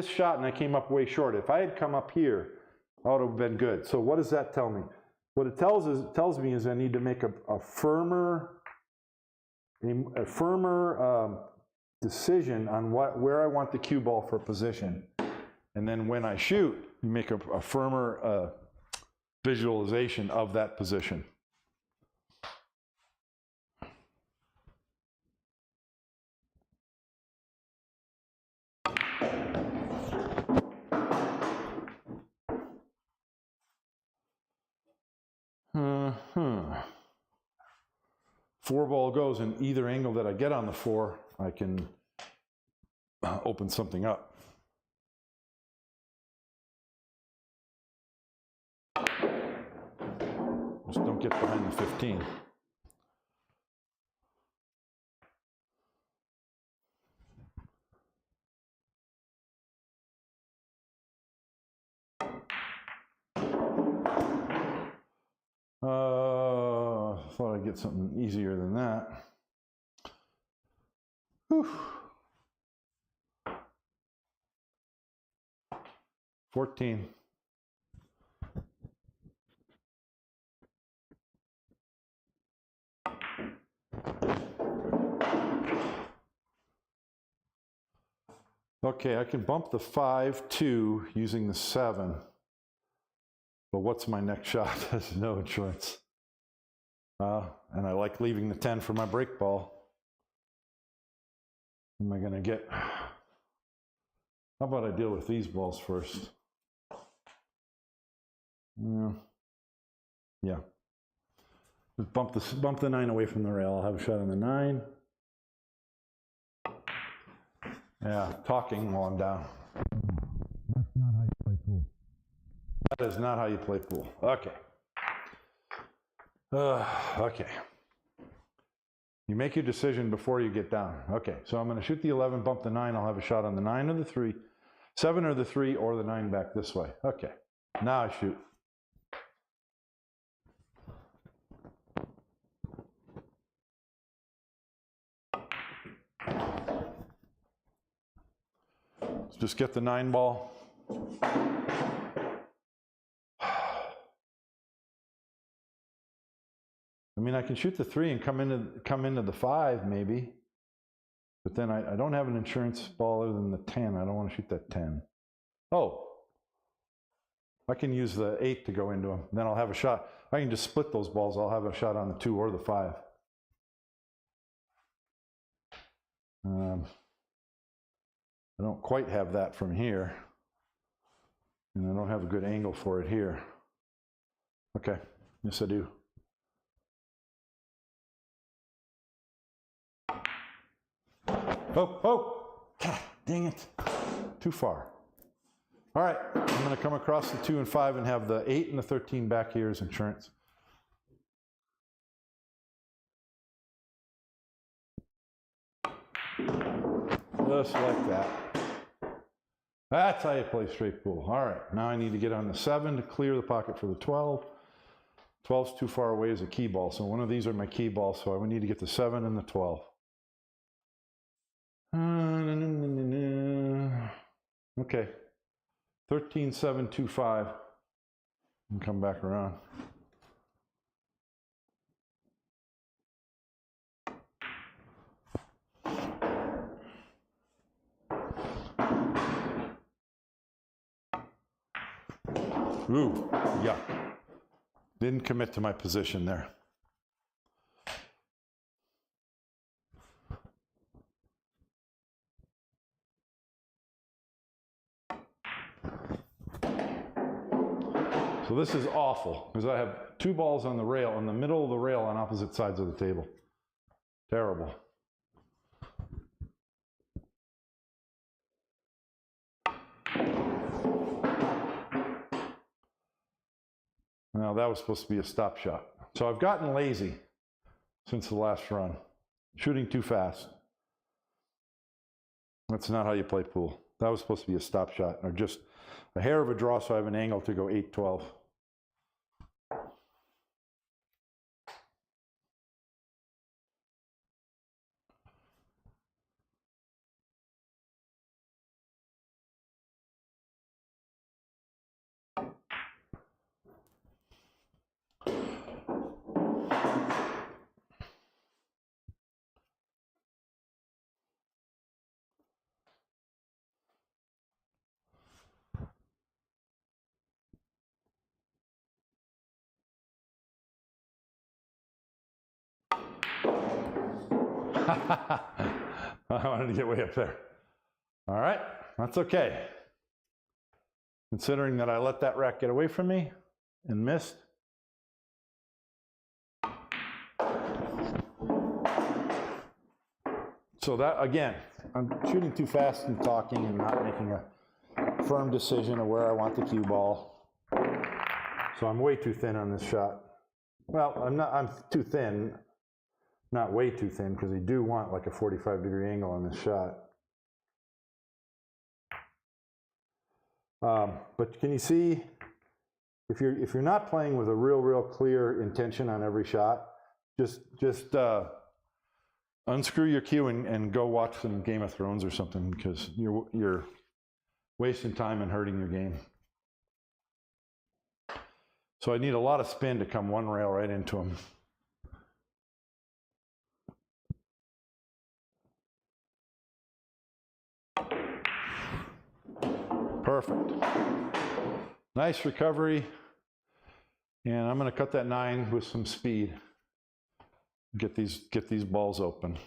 shot and I came up way short. If I had come up here, I would have been good. So what does that tell me? What it tells me is I need to make a firmer decision on where I want the cue ball for position. And then when I shoot, you make a firmer visualization of that position. Four ball goes in either angle that I get on the four, I can open something up. Just don't get behind the 15. Thought I'd get something easier than that. Whew. 14. Okay, I can bump the 5-2 using the 7. But what's my next shot? There's no insurance. And I like leaving the 10 for my break ball. What am I going to get? How about I deal with these balls first? Yeah. Just bump the 9 away from the rail. I'll have a shot on the 9. Yeah, talking while I'm down. That's not how you play pool. That is not how you play pool. Okay. Okay. You make your decision before you get down. Okay, so I'm going to shoot the 11, bump the 9. I'll have a shot on the 9 or the 3, 7 or the 3, or the 9 back this way. Okay, now I shoot. Let's just get the 9 ball. I mean, I can shoot the 3 and come into the 5 maybe, but then I don't have an insurance ball other than the 10. I don't want to shoot that 10. Oh, I can use the 8 to go into them. Then I'll have a shot. I can just split those balls. I'll have a shot on the 2 or the 5. I don't quite have that from here, and I don't have a good angle for it here. Okay, yes I do. Oh, dang it, too far. All right, I'm going to come across the 2 and 5 and have the 8 and the 13 back here as insurance. Just like that. That's how you play straight pool. All right, now I need to get on the 7 to clear the pocket for the 12. 12's too far away as a key ball, so one of these are my key balls, so I would need to get the 7 and the 12. Okay, 13, 7, 2, 5, and come back around. Ooh, yuck. Didn't commit to my position there. So this is awful, because I have 2 balls on the rail, in the middle of the rail on opposite sides of the table. Terrible. Now that was supposed to be a stop shot. So I've gotten lazy since the last run. Shooting too fast. That's not how you play pool. That was supposed to be a stop shot, or just a hair of a draw so I have an angle to go 8-12. I wanted to get way up there. All right, that's okay. Considering that I let that rack get away from me and missed. So that, again, I'm shooting too fast and talking and not making a firm decision of where I want the cue ball. So I'm way too thin on this shot. Well, I'm too thin, not way too thin, because I do want like a 45-degree angle on this shot. But can you see, if you're not playing with a real clear intention on every shot, just unscrew your cue and go watch some Game of Thrones or something, because you're wasting time and hurting your game. So I need a lot of spin to come one rail right into him. Perfect. Nice recovery. And I'm going to cut that 9 with some speed. Get these balls open.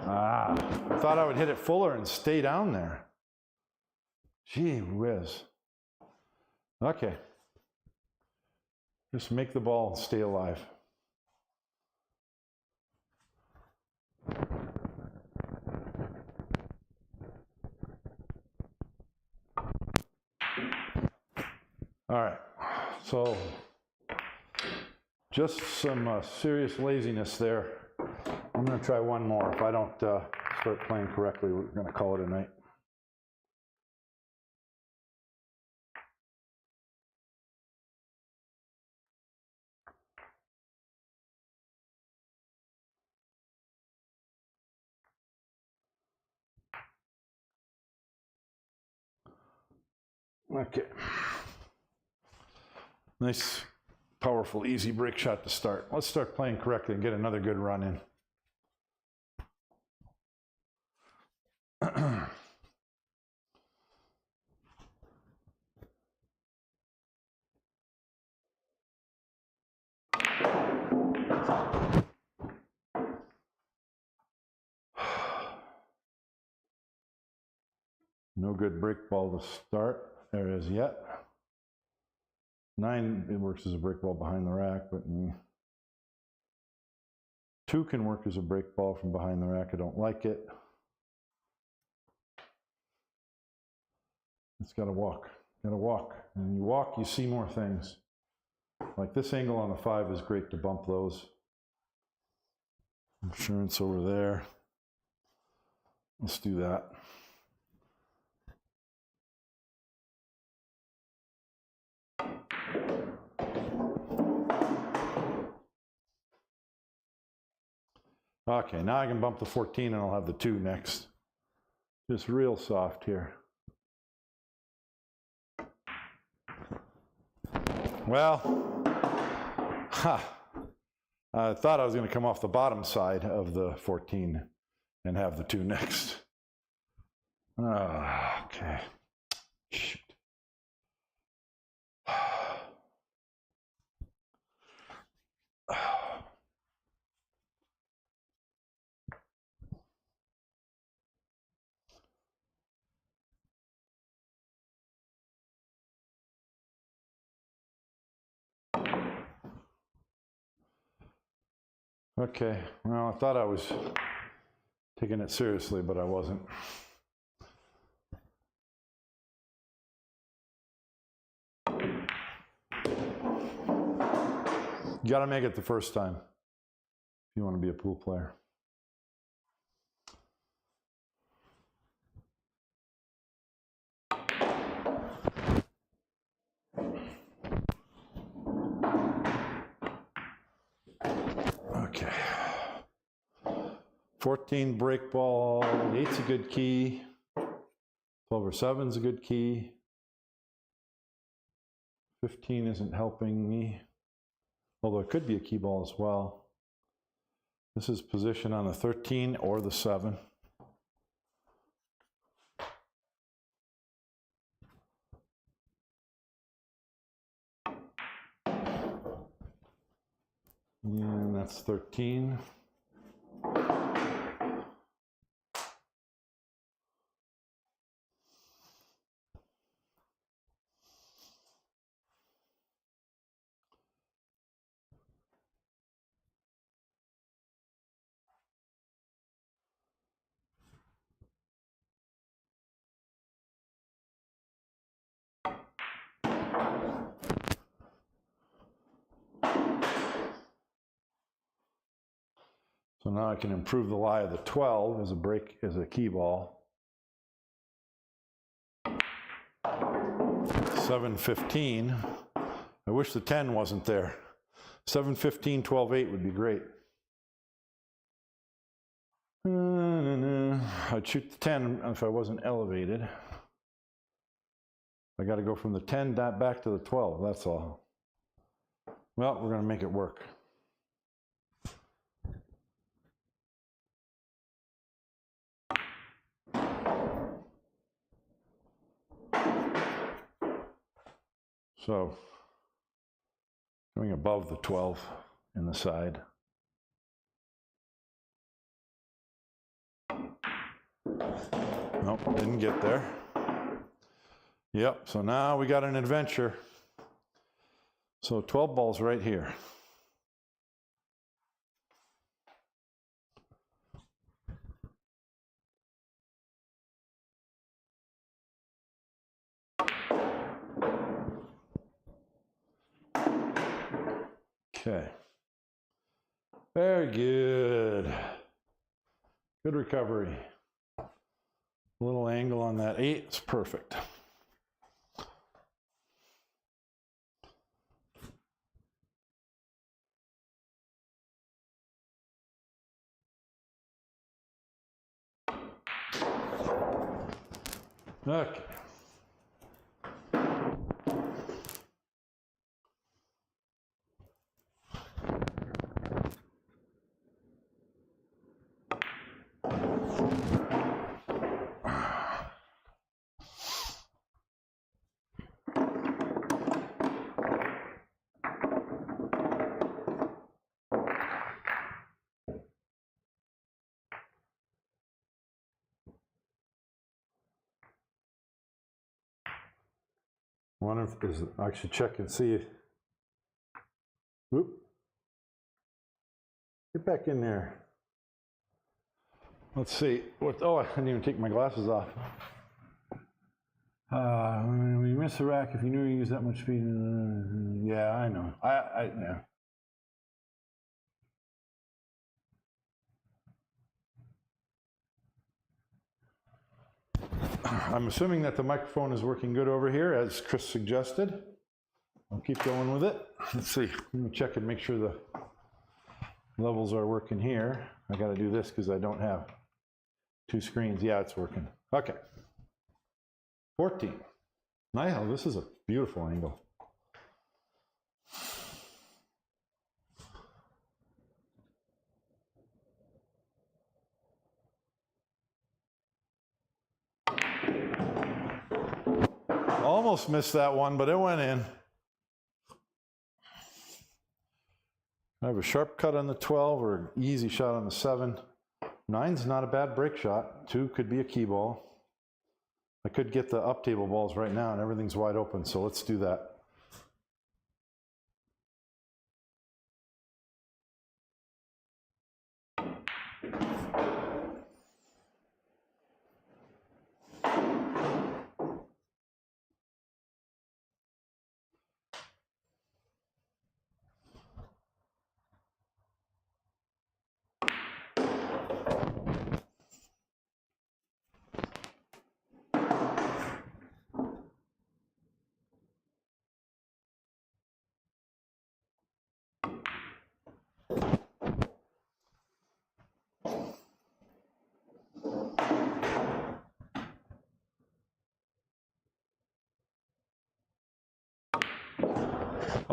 I thought I would hit it fuller and stay down there. Gee whiz. Okay. Just make the ball stay alive. All right, so just some serious laziness there. I'm going to try one more. If I don't start playing correctly, we're going to call it a night. Okay. Nice, powerful, easy break shot to start. Let's start playing correctly and get another good run in. No good break ball to start there is yet. 9, it works as a break ball behind the rack, but 2 can work as a break ball from behind the rack. I don't like it. It's got to walk. Got to walk. And when you walk, you see more things. Like this angle on the 5 is great to bump those. Insurance over there. Let's do that. Okay, now I can bump the 14 and I'll have the 2 next. Just real soft here. Well, I thought I was going to come off the bottom side of the 14 and have the 2 next. Okay. Shoot. Okay, well, I thought I was taking it seriously, but I wasn't. You got to make it the first time if you want to be a pool player. Okay. 14 break ball, 8's a good key. 12 or 7's a good key. 15 isn't helping me, although it could be a key ball as well. This is position on the 13 or the 7. And that's 13. So now I can improve the lie of the 12 as a break, as a key ball. 7-15. I wish the 10 wasn't there. 7-15, 12-8 would be great. I'd shoot the 10 if I wasn't elevated. I got to go from the 10 back to the 12, that's all. Well, we're going to make it work. So, going above the 12 in the side. Nope, didn't get there. Yep, so now we got an adventure. So 12 balls right here. Okay. Very good. Good recovery. A little angle on that 8 is perfect. Okay. One is I should check and see. Whoop. Get back in there. Let's see. What? Oh, I didn't even take my glasses off. When you miss the rack, if you knew you use that much speed, yeah, I know. Yeah. I'm assuming that the microphone is working good over here, as Chris suggested. I'll keep going with it. Let's see. Let me check and make sure the levels are working here. I got to do this because I don't have 2 screens. Yeah, it's working. Okay. 14. Now, this is a beautiful angle. Almost missed that one, but it went in. I have a sharp cut on the 12 or an easy shot on the 7. 9's not a bad break shot. 2 could be a key ball. I could get the up table balls right now and everything's wide open, so let's do that.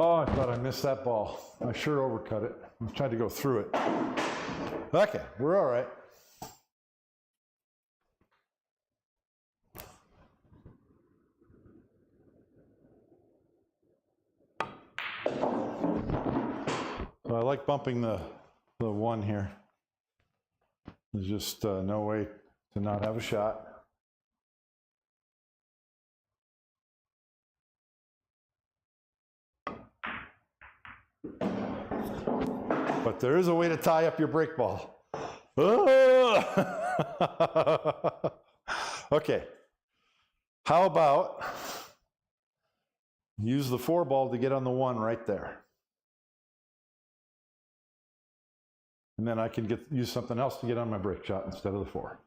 Oh, I thought I missed that ball. I sure overcut it. I tried to go through it. Okay, we're all right. So I like bumping the one here. There's just no way to not have a shot. But there is a way to tie up your brake ball. Okay. How about use the 4 ball to get on the 1 right there. And then I can use something else to get on my brake shot instead of the 4.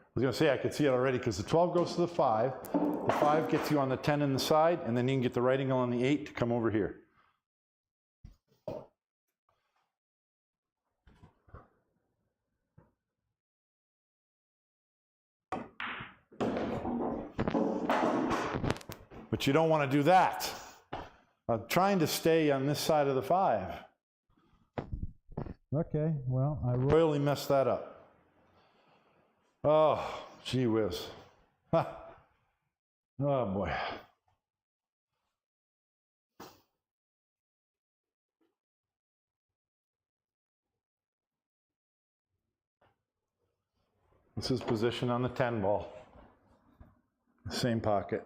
I was going to say I could see it already because the 12 goes to the 5. The 5 gets you on the 10 in the side, and then you can get the right angle on the 8 to come over here. But you don't want to do that. I'm trying to stay on this side of the 5. Okay, well, I royally messed that up. Oh, gee whiz. Ha. Oh, boy. This is position on the 10 ball. Same pocket.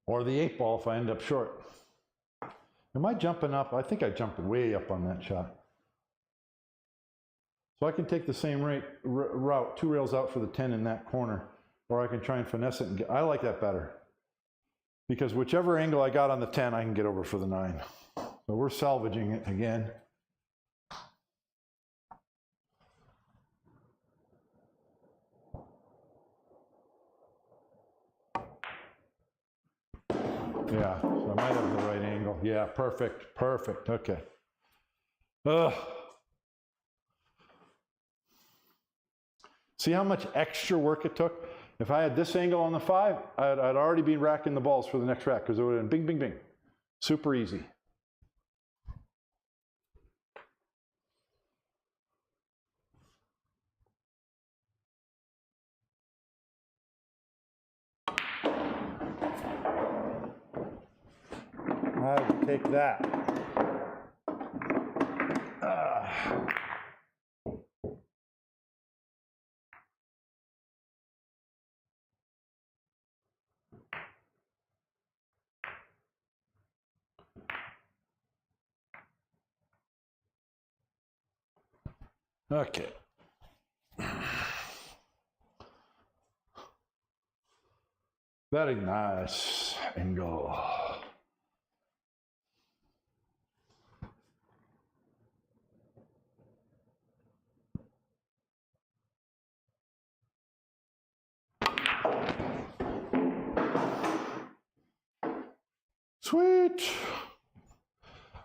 Or the 8 ball if I end up short. Am I jumping up? I think I jumped way up on that shot. So I can take the same route, 2 rails out for the 10 in that corner, or I can try and finesse it and I like that better. Because whichever angle I got on the 10, I can get over for the 9. So we're salvaging it again. Yeah, so I might have the right angle. Yeah, perfect, perfect, okay. See how much extra work it took? If I had this angle on the 5, I'd already be racking the balls for the next rack because it would have been bing, bing, bing. Super easy. I would take that. Okay. Very nice angle. Sweet.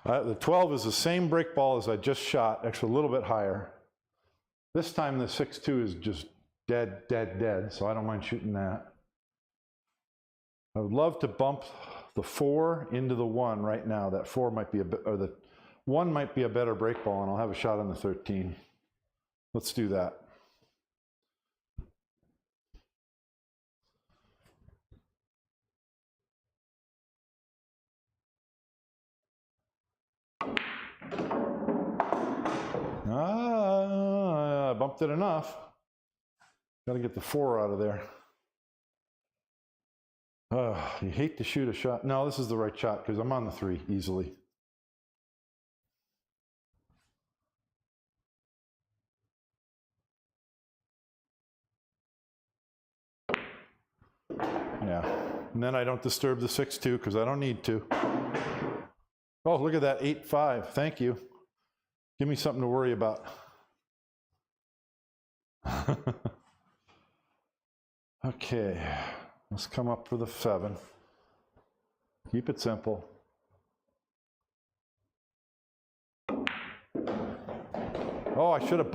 The 12 is the same brake ball as I just shot, actually a little bit higher. This time the 6.2 is just dead, dead, dead, so I don't mind shooting that. I would love to bump the 4 into the 1 right now. That 4 might be or the 1 might be a better brake ball, and I'll have a shot on the 13. Let's do that. I bumped it enough. Got to get the 4 out of there. You hate to shoot a shot. No, this is the right shot because I'm on the 3 easily. Yeah. And then I don't disturb the 6-2 because I don't need to. Oh, look at that, 8-5. Thank you. Give me something to worry about. Okay, let's come up for the 7. Keep it simple. Oh, I should have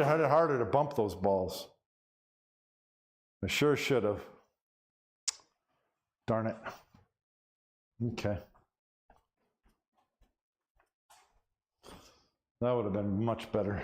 had it harder to bump those balls. I sure should have. Darn it. Okay. That would have been much better.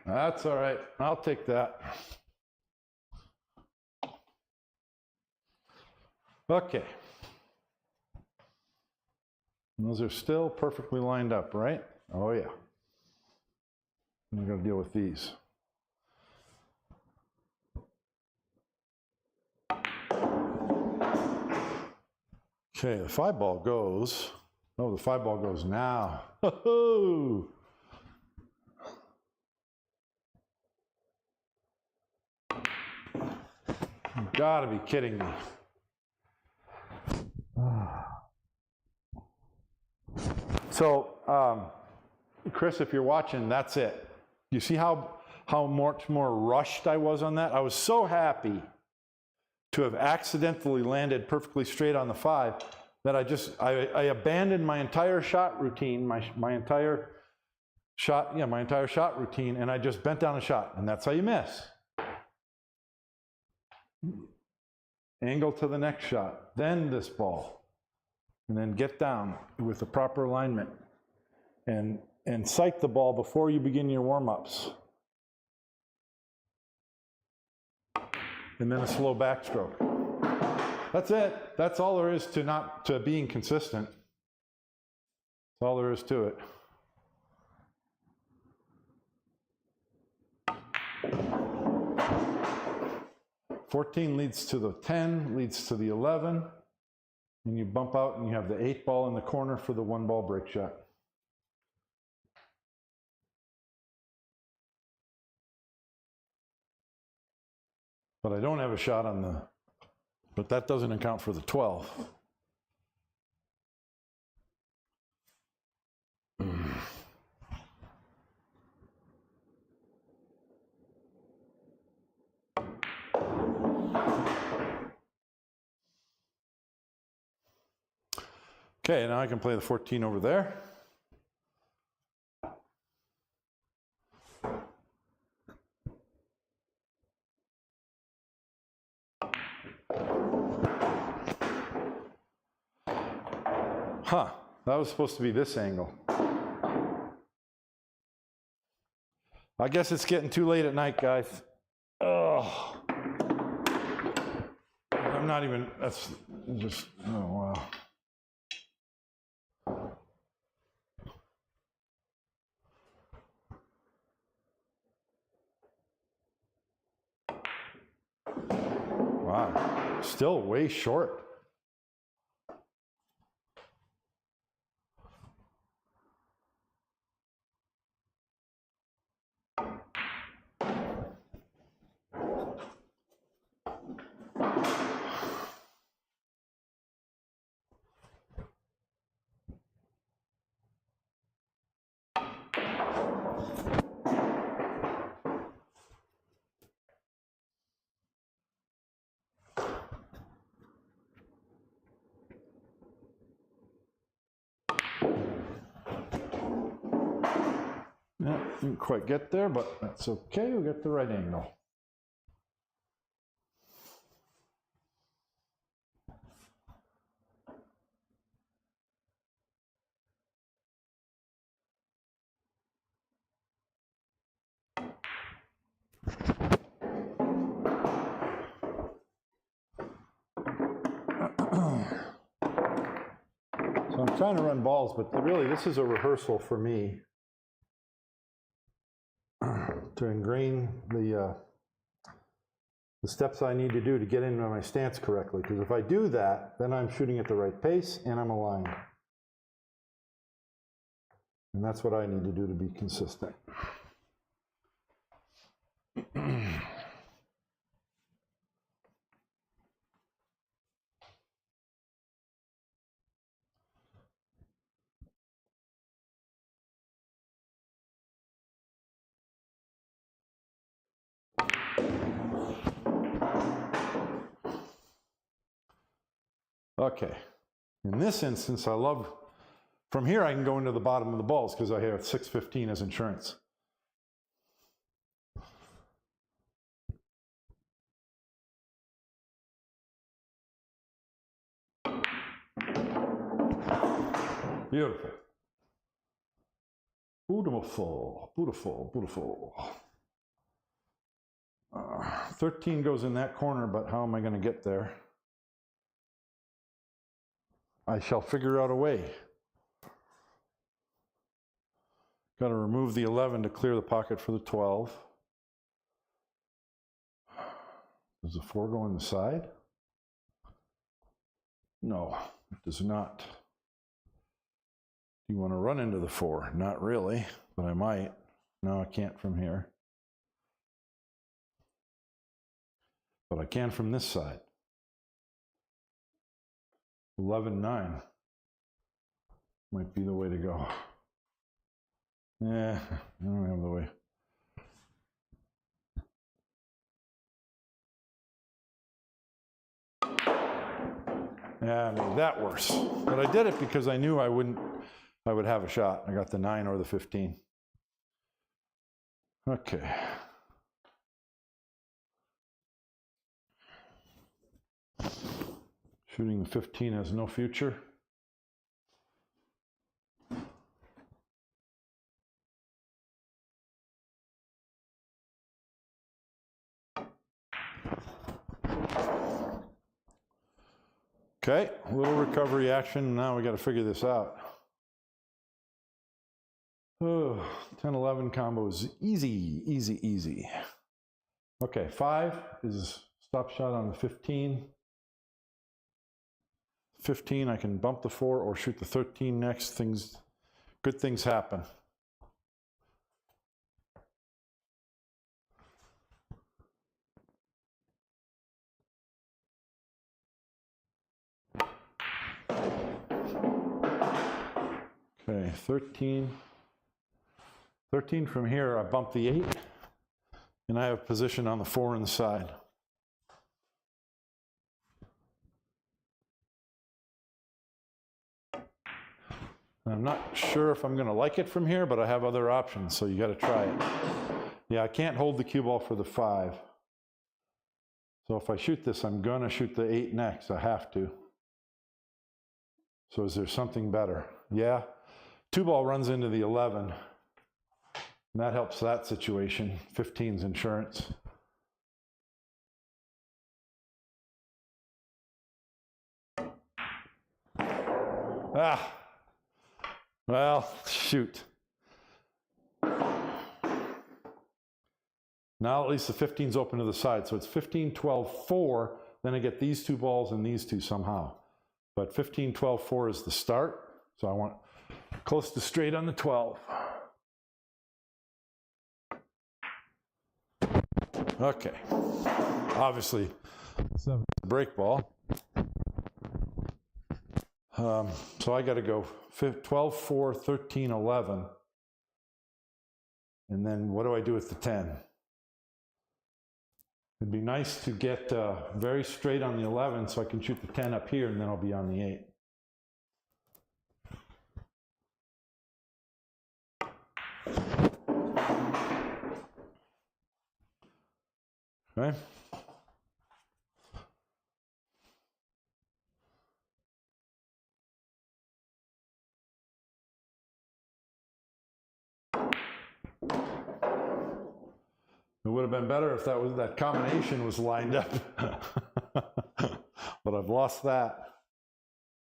That's all right. I'll take that. Okay. And those are still perfectly lined up, right? Oh, yeah. I'm going to deal with these. Okay, the 5 ball goes. Oh, the 5 ball goes now. Ho-ho! You've got to be kidding me. So, Chris, if you're watching, that's it. You see how much more rushed I was on that? I was so happy to have accidentally landed perfectly straight on the 5 that I abandoned my entire shot routine, my entire shot routine, and I just bent down a shot, and that's how you miss. Angle to the next shot, then this ball, and then get down with the proper alignment, and sight the ball before you begin your warm-ups. And then a slow backstroke. That's it. That's all there is to being consistent. That's all there is to it. $14 leads to the 10, leads to the 11, and you bump out and you have the 8 ball in the corner for the 1 ball break shot. But I don't have a shot on the, but that doesn't account for the 12. Okay, now I can play the 14 over there. Huh, that was supposed to be this angle. I guess it's getting too late at night, guys. Oh. I'm not even, that's just, oh wow. Wow, still way short. Yeah, didn't quite get there, but that's okay. We'll get the right angle. So I'm trying to run balls, but really this is a rehearsal for me. to ingrain the steps I need to do to get into my stance correctly. Because if I do that, then I'm shooting at the right pace and I'm aligned. And that's what I need to do to be consistent. Okay, in this instance, I love, from here I can go into the bottom of the balls because I have 615 as insurance. Beautiful. Beautiful, beautiful, beautiful. 13 goes in that corner, but how am I going to get there? I shall figure out a way. Got to remove the 11 to clear the pocket for the 12. Does the 4 go on the side? No, it does not. Do you want to run into the 4? Not really, but I might. No, I can't from here. But I can from this side. 11-9 might be the way to go. Yeah, I don't have the way. Yeah, I made that worse. But I did it because I knew I would have a shot. I got the 9 or the 15. Okay. Shooting the 15 has no future. Okay, a little recovery action. Now we got to figure this out. Oh, 10-11 combo is easy, easy, easy. Okay, 5 is stop shot on the 15. 15, I can bump the 4 or shoot the 13 next. Good things happen. Okay, 13. 13 from here, I bump the 8, and I have position on the 4 on the side. I'm not sure if I'm going to like it from here, but I have other options, so you got to try it. Yeah, I can't hold the cue ball for the 5. So if I shoot this, I'm going to shoot the 8 next. I have to. So is there something better? Yeah. 2 ball runs into the 11. And that helps that situation. 15's insurance. Ah. Well, shoot. Now at least the 15's open to the side. So it's 15, 12, 4. Then I get these 2 balls and these 2 somehow. But 15, 12, 4 is the start. So I want close to straight on the 12. Okay. Obviously, 7 break ball. So I got to go 12, 4, 13, 11. And then what do I do with the 10? It'd be nice to get very straight on the 11 so I can shoot the 10 up here and then I'll be on the 8. Okay. It would have been better if that combination was lined up, but I've lost that.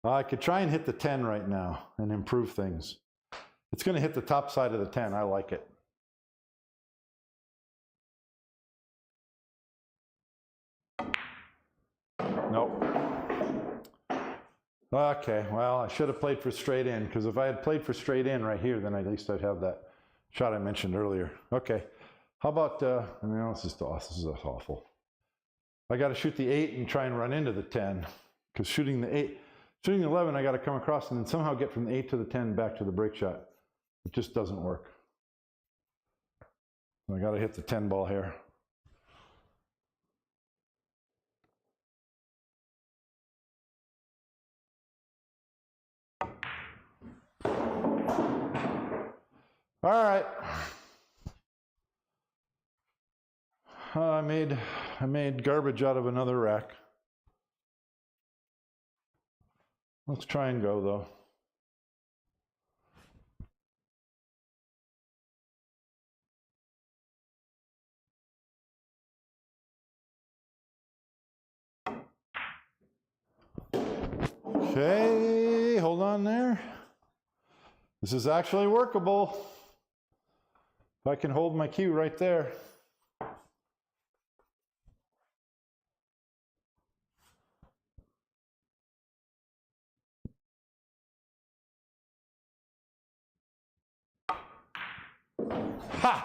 I could try and hit the 10 right now and improve things. It's going to hit the top side of the 10. I like it. Nope. Okay, well, I should have played for straight in, because if I had played for straight in right here, then at least I'd have that shot I mentioned earlier. Okay, how about, no, this is awful. I got to shoot the 8 and try and run into the 10, because shooting the 11, I got to come across and then somehow get from the 8 to the 10 back to the break shot. It just doesn't work. I got to hit the 10 ball here. All right. I made garbage out of another rack. Let's try and go though. Okay, hold on there. This is actually workable. If I can hold my cue right there. Ha!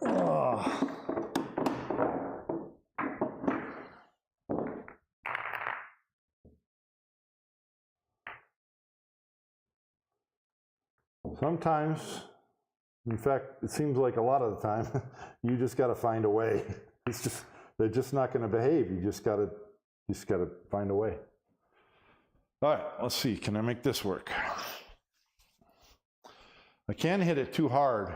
Oh. Sometimes, in fact, it seems like a lot of the time, you just got to find a way. They're just not going to behave. You just got to find a way. All right, let's see. Can I make this work? I can't hit it too hard.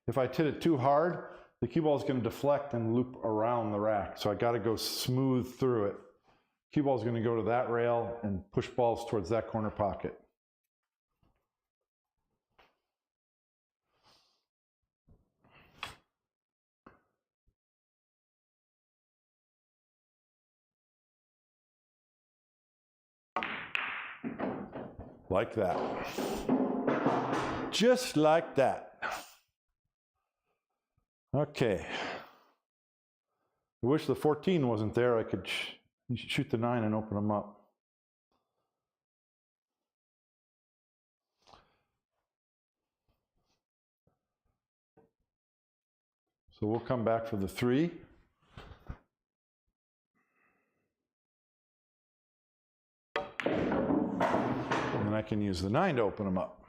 If I hit it too hard, the cue ball is going to deflect and loop around the rack. So I got to go smooth through it. Cue ball is going to go to that rail and push balls towards that corner pocket. Like that. Just like that. Okay. I wish the 14 wasn't there. I could shoot the 9 and open them up. So we'll come back for the 3. And then I can use the 9 to open them up.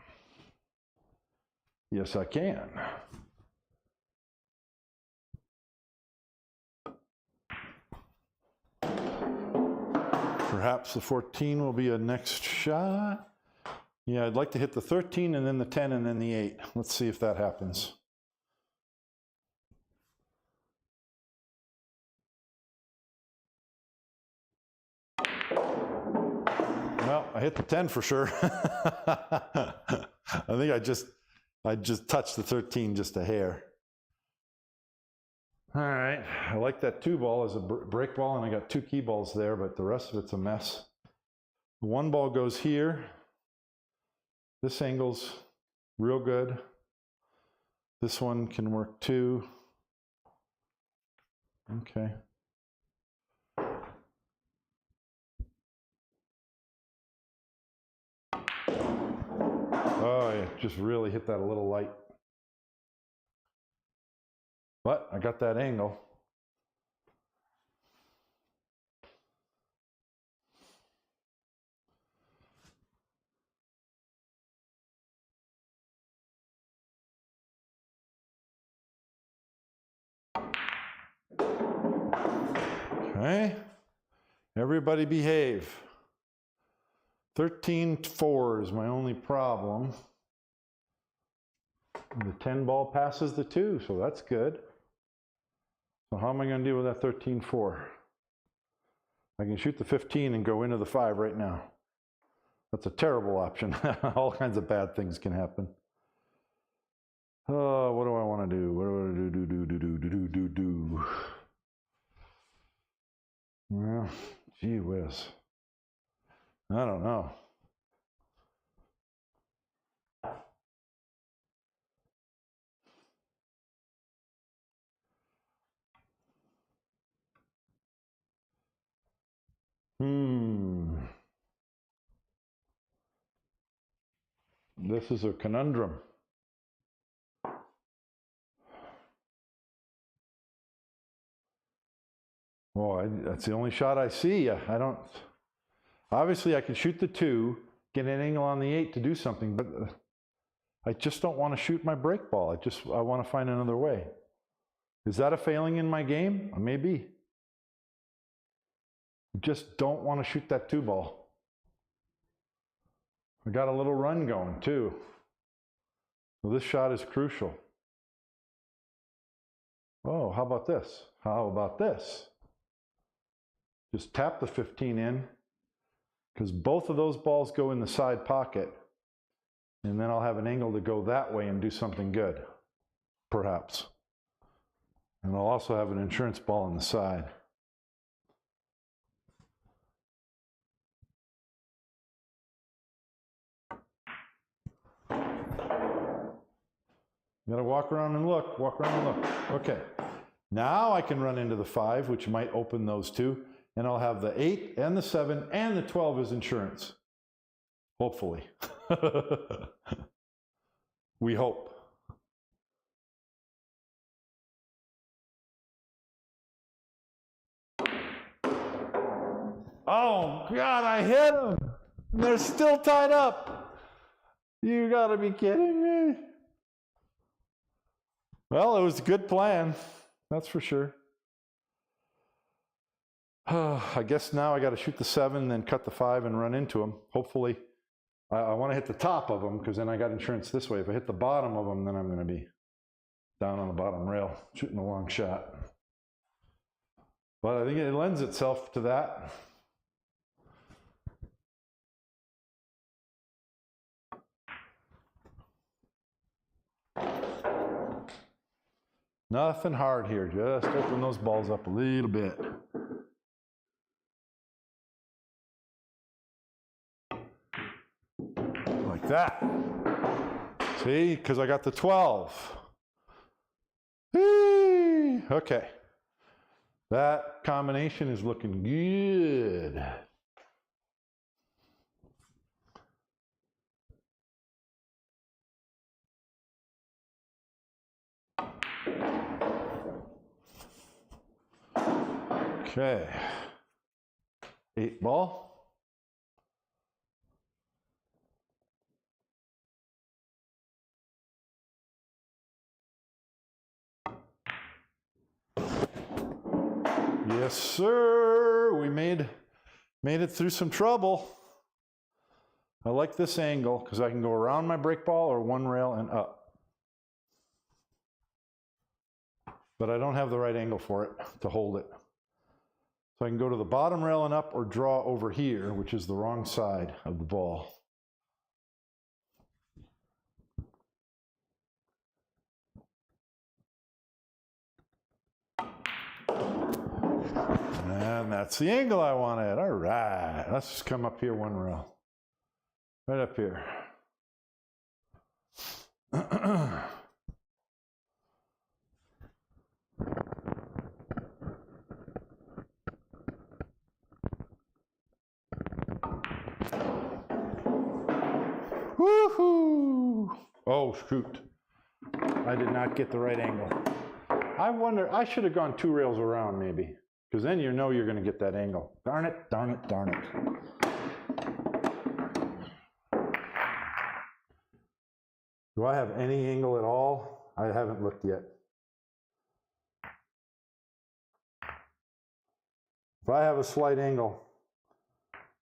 Yes, I can. Perhaps the 14 will be a next shot. Yeah, I'd like to hit the 13 and then the 10 and then the 8. Let's see if that happens. Well, I hit the 10 for sure. I think I just touched the 13 just a hair. All right, I like that 2 ball as a break ball, and I got 2 key balls there, but the rest of it's a mess. 1 ball goes here. This angle's real good. This one can work too. Okay. Oh, yeah, just really hit that a little light. But I got that angle. Okay. Everybody behave. 13-4 is my only problem. The 10 ball passes the 2, so that's good. So how am I going to deal with that 13-4? I can shoot the 15 and go into the 5 right now. That's a terrible option. All kinds of bad things can happen. Oh, what do I want to do? What do I want to do? Well, gee whiz. I don't know. This is a conundrum. Well, that's the only shot I see. I don't. Obviously, I can shoot the 2, get an angle on the 8 to do something, but I just don't want to shoot my break ball. I want to find another way. Is that a failing in my game? Maybe. Just don't want to shoot that 2 ball. I got a little run going too. So this shot is crucial. Oh, how about this? How about this? Just tap the 15 in, because both of those balls go in the side pocket, and then I'll have an angle to go that way and do something good, perhaps. And I'll also have an insurance ball on the side. You gotta walk around and look, walk around and look. Okay, now I can run into the 5, which might open those 2, and I'll have the 8 and the 7 and the 12 as insurance. Hopefully. We hope. Oh, God, I hit them. They're still tied up. You gotta be kidding me. Well, it was a good plan, that's for sure. I guess now I got to shoot the 7, then cut the 5 and run into them. Hopefully, I want to hit the top of them, because then I got insurance this way. If I hit the bottom of them, then I'm going to be down on the bottom rail, shooting a long shot. But I think it lends itself to that. Nothing hard here, just open those balls up a little bit. Like that. See, because I got the 12. Whee! Okay. That combination is looking good. Okay. 8 ball. Yes, sir. We made it through some trouble. I like this angle because I can go around my break ball or one rail and up. But I don't have the right angle for it to hold it. So I can go to the bottom rail and up or draw over here, which is the wrong side of the ball. And that's the angle I wanted. All right, let's just come up here one rail. Right up here. Woohoo! Oh, shoot. I did not get the right angle. I wonder, I should have gone 2 rails around maybe, because then you know you're going to get that angle. Darn it, darn it, darn it. Do I have any angle at all? I haven't looked yet. If I have a slight angle,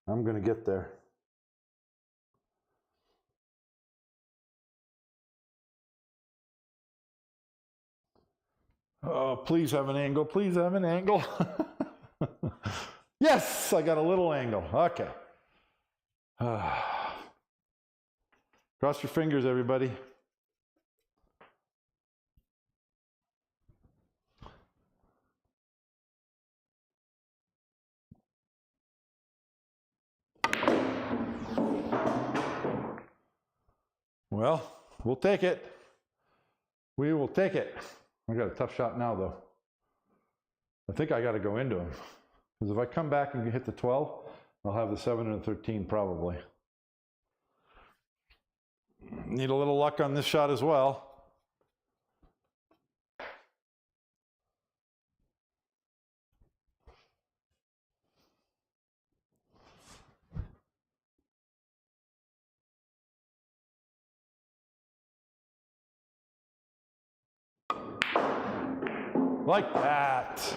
I'm going to get there. Oh, please have an angle. Please have an angle. Yes, I got a little angle. Okay. Cross your fingers, everybody. Well, we'll take it. We will take it. I got a tough shot now, though. I think I got to go into him. Because if I come back and hit the 12, I'll have the 7 and the 13 probably. Need a little luck on this shot as well. Like that.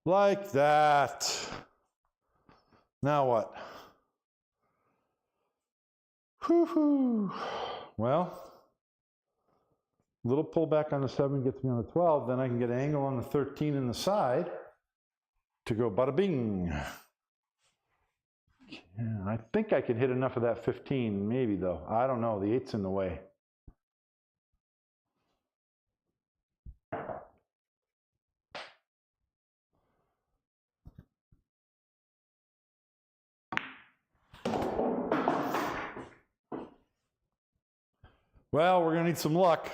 Like that. Now what? Whew. Well, little pullback on the 7 gets me on the 12, then I can get an angle on the 13 in the side to go bada bing. Yeah, I think I could hit enough of that 15, maybe though. I don't know, the 8's in the way. Well, we're going to need some luck.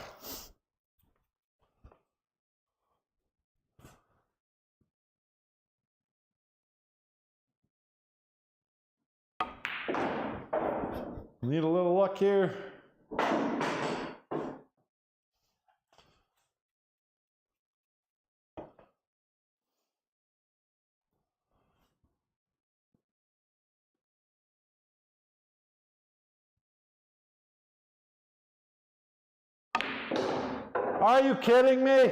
Need a little luck here. Are you kidding me?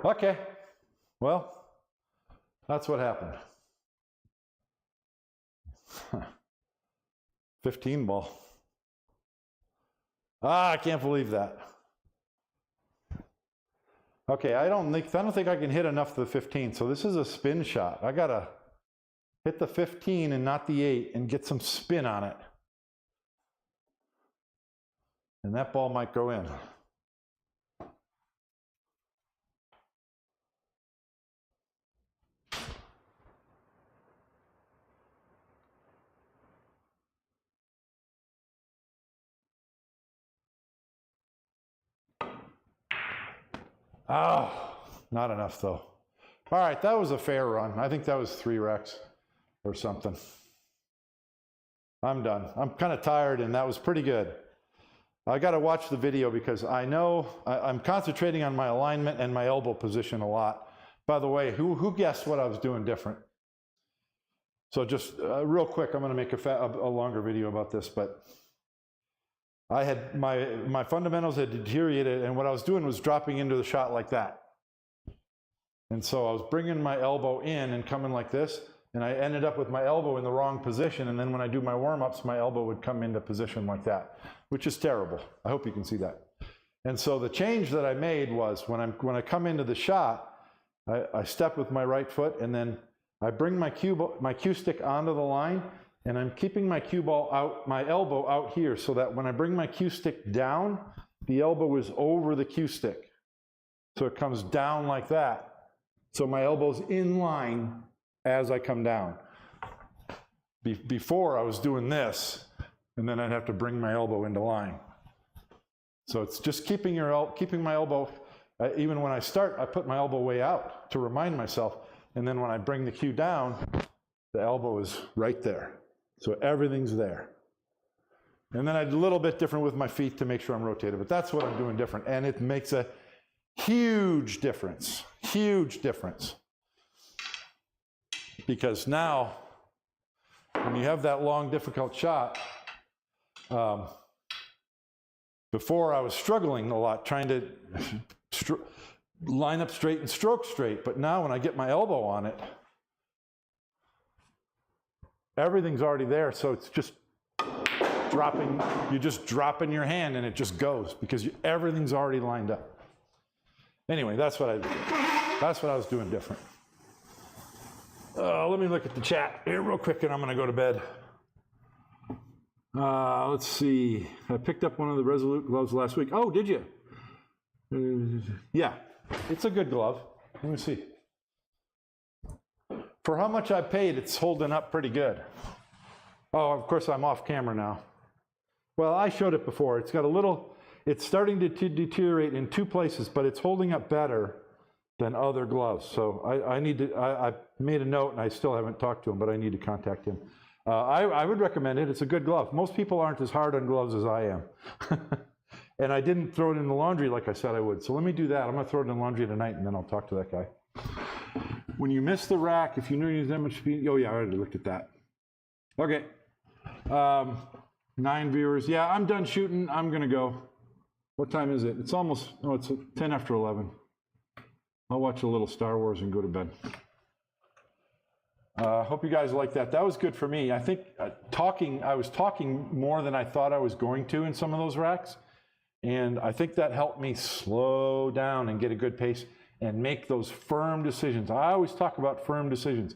Okay, well, that's what happened. 15 ball. I can't believe that. Okay, I don't think I can hit enough of the 15, so this is a spin shot. I gotta hit the 15 and not the 8 and get some spin on it. And that ball might go in. Oh, not enough though. All right, that was a fair run. I think that was 3 recs or something. I'm done. I'm kind of tired and that was pretty good. I got to watch the video because I know I'm concentrating on my alignment and my elbow position a lot. By the way, who guessed what I was doing different? So just real quick, I'm going to make a longer video about this, but I had my fundamentals had deteriorated, and what I was doing was dropping into the shot like that. And so I was bringing my elbow in and coming like this, and I ended up with my elbow in the wrong position, and then when I do my warm-ups, my elbow would come into position like that, which is terrible. I hope you can see that. And so the change that I made was when I come into the shot, I step with my right foot, and then I bring my cue stick onto the line, and I'm keeping my cue ball out, my elbow out here, so that when I bring my cue stick down, the elbow is over the cue stick. So it comes down like that. So my elbow's in line as I come down. Before I was doing this, and then I'd have to bring my elbow into line. So it's just keeping my elbow, even when I start, I put my elbow way out to remind myself, and then when I bring the cue down, the elbow is right there. So everything's there. And then I do a little bit different with my feet to make sure I'm rotated, but that's what I'm doing different. And it makes a huge difference, because now, when you have that long, difficult shot, before I was struggling a lot, trying to line up straight and stroke straight, but now when I get my elbow on it, everything's already there, so it's just dropping, you just drop in your hand and it just goes, because everything's already lined up. Anyway, that's what I was doing different. Let me look at the chat here real quick and I'm going to go to bed. Let's see. I picked up one of the Resolute gloves last week. Oh, did you? Yeah, it's a good glove. Let me see. For how much I paid, it's holding up pretty good. Oh, of course, I'm off camera now. Well, I showed it before. It's got a little, it's starting to deteriorate in 2 places, but it's holding up better than other gloves. So I made a note, and I still haven't talked to him, but I need to contact him. I would recommend it. It's a good glove. Most people aren't as hard on gloves as I am. And I didn't throw it in the laundry like I said I would. So let me do that. I'm going to throw it in the laundry tonight, and then I'll talk to that guy. When you miss the rack, if you knew you used that much speed, oh yeah, I already looked at that. Okay. 9 viewers. Yeah, I'm done shooting. I'm going to go. What time is it? It's almost, oh, it's 10 after 11. I'll watch a little Star Wars and go to bed. Hope you guys like that. That was good for me. I think I was talking more than I thought I was going to in some of those racks. And I think that helped me slow down and get a good pace and make those firm decisions. I always talk about firm decisions.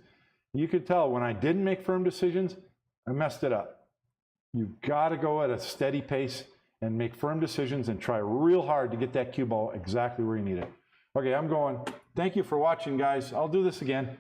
You could tell when I didn't make firm decisions, I messed it up. You've got to go at a steady pace and make firm decisions and try real hard to get that cue ball exactly where you need it. Okay, I'm going. Thank you for watching, guys. I'll do this again.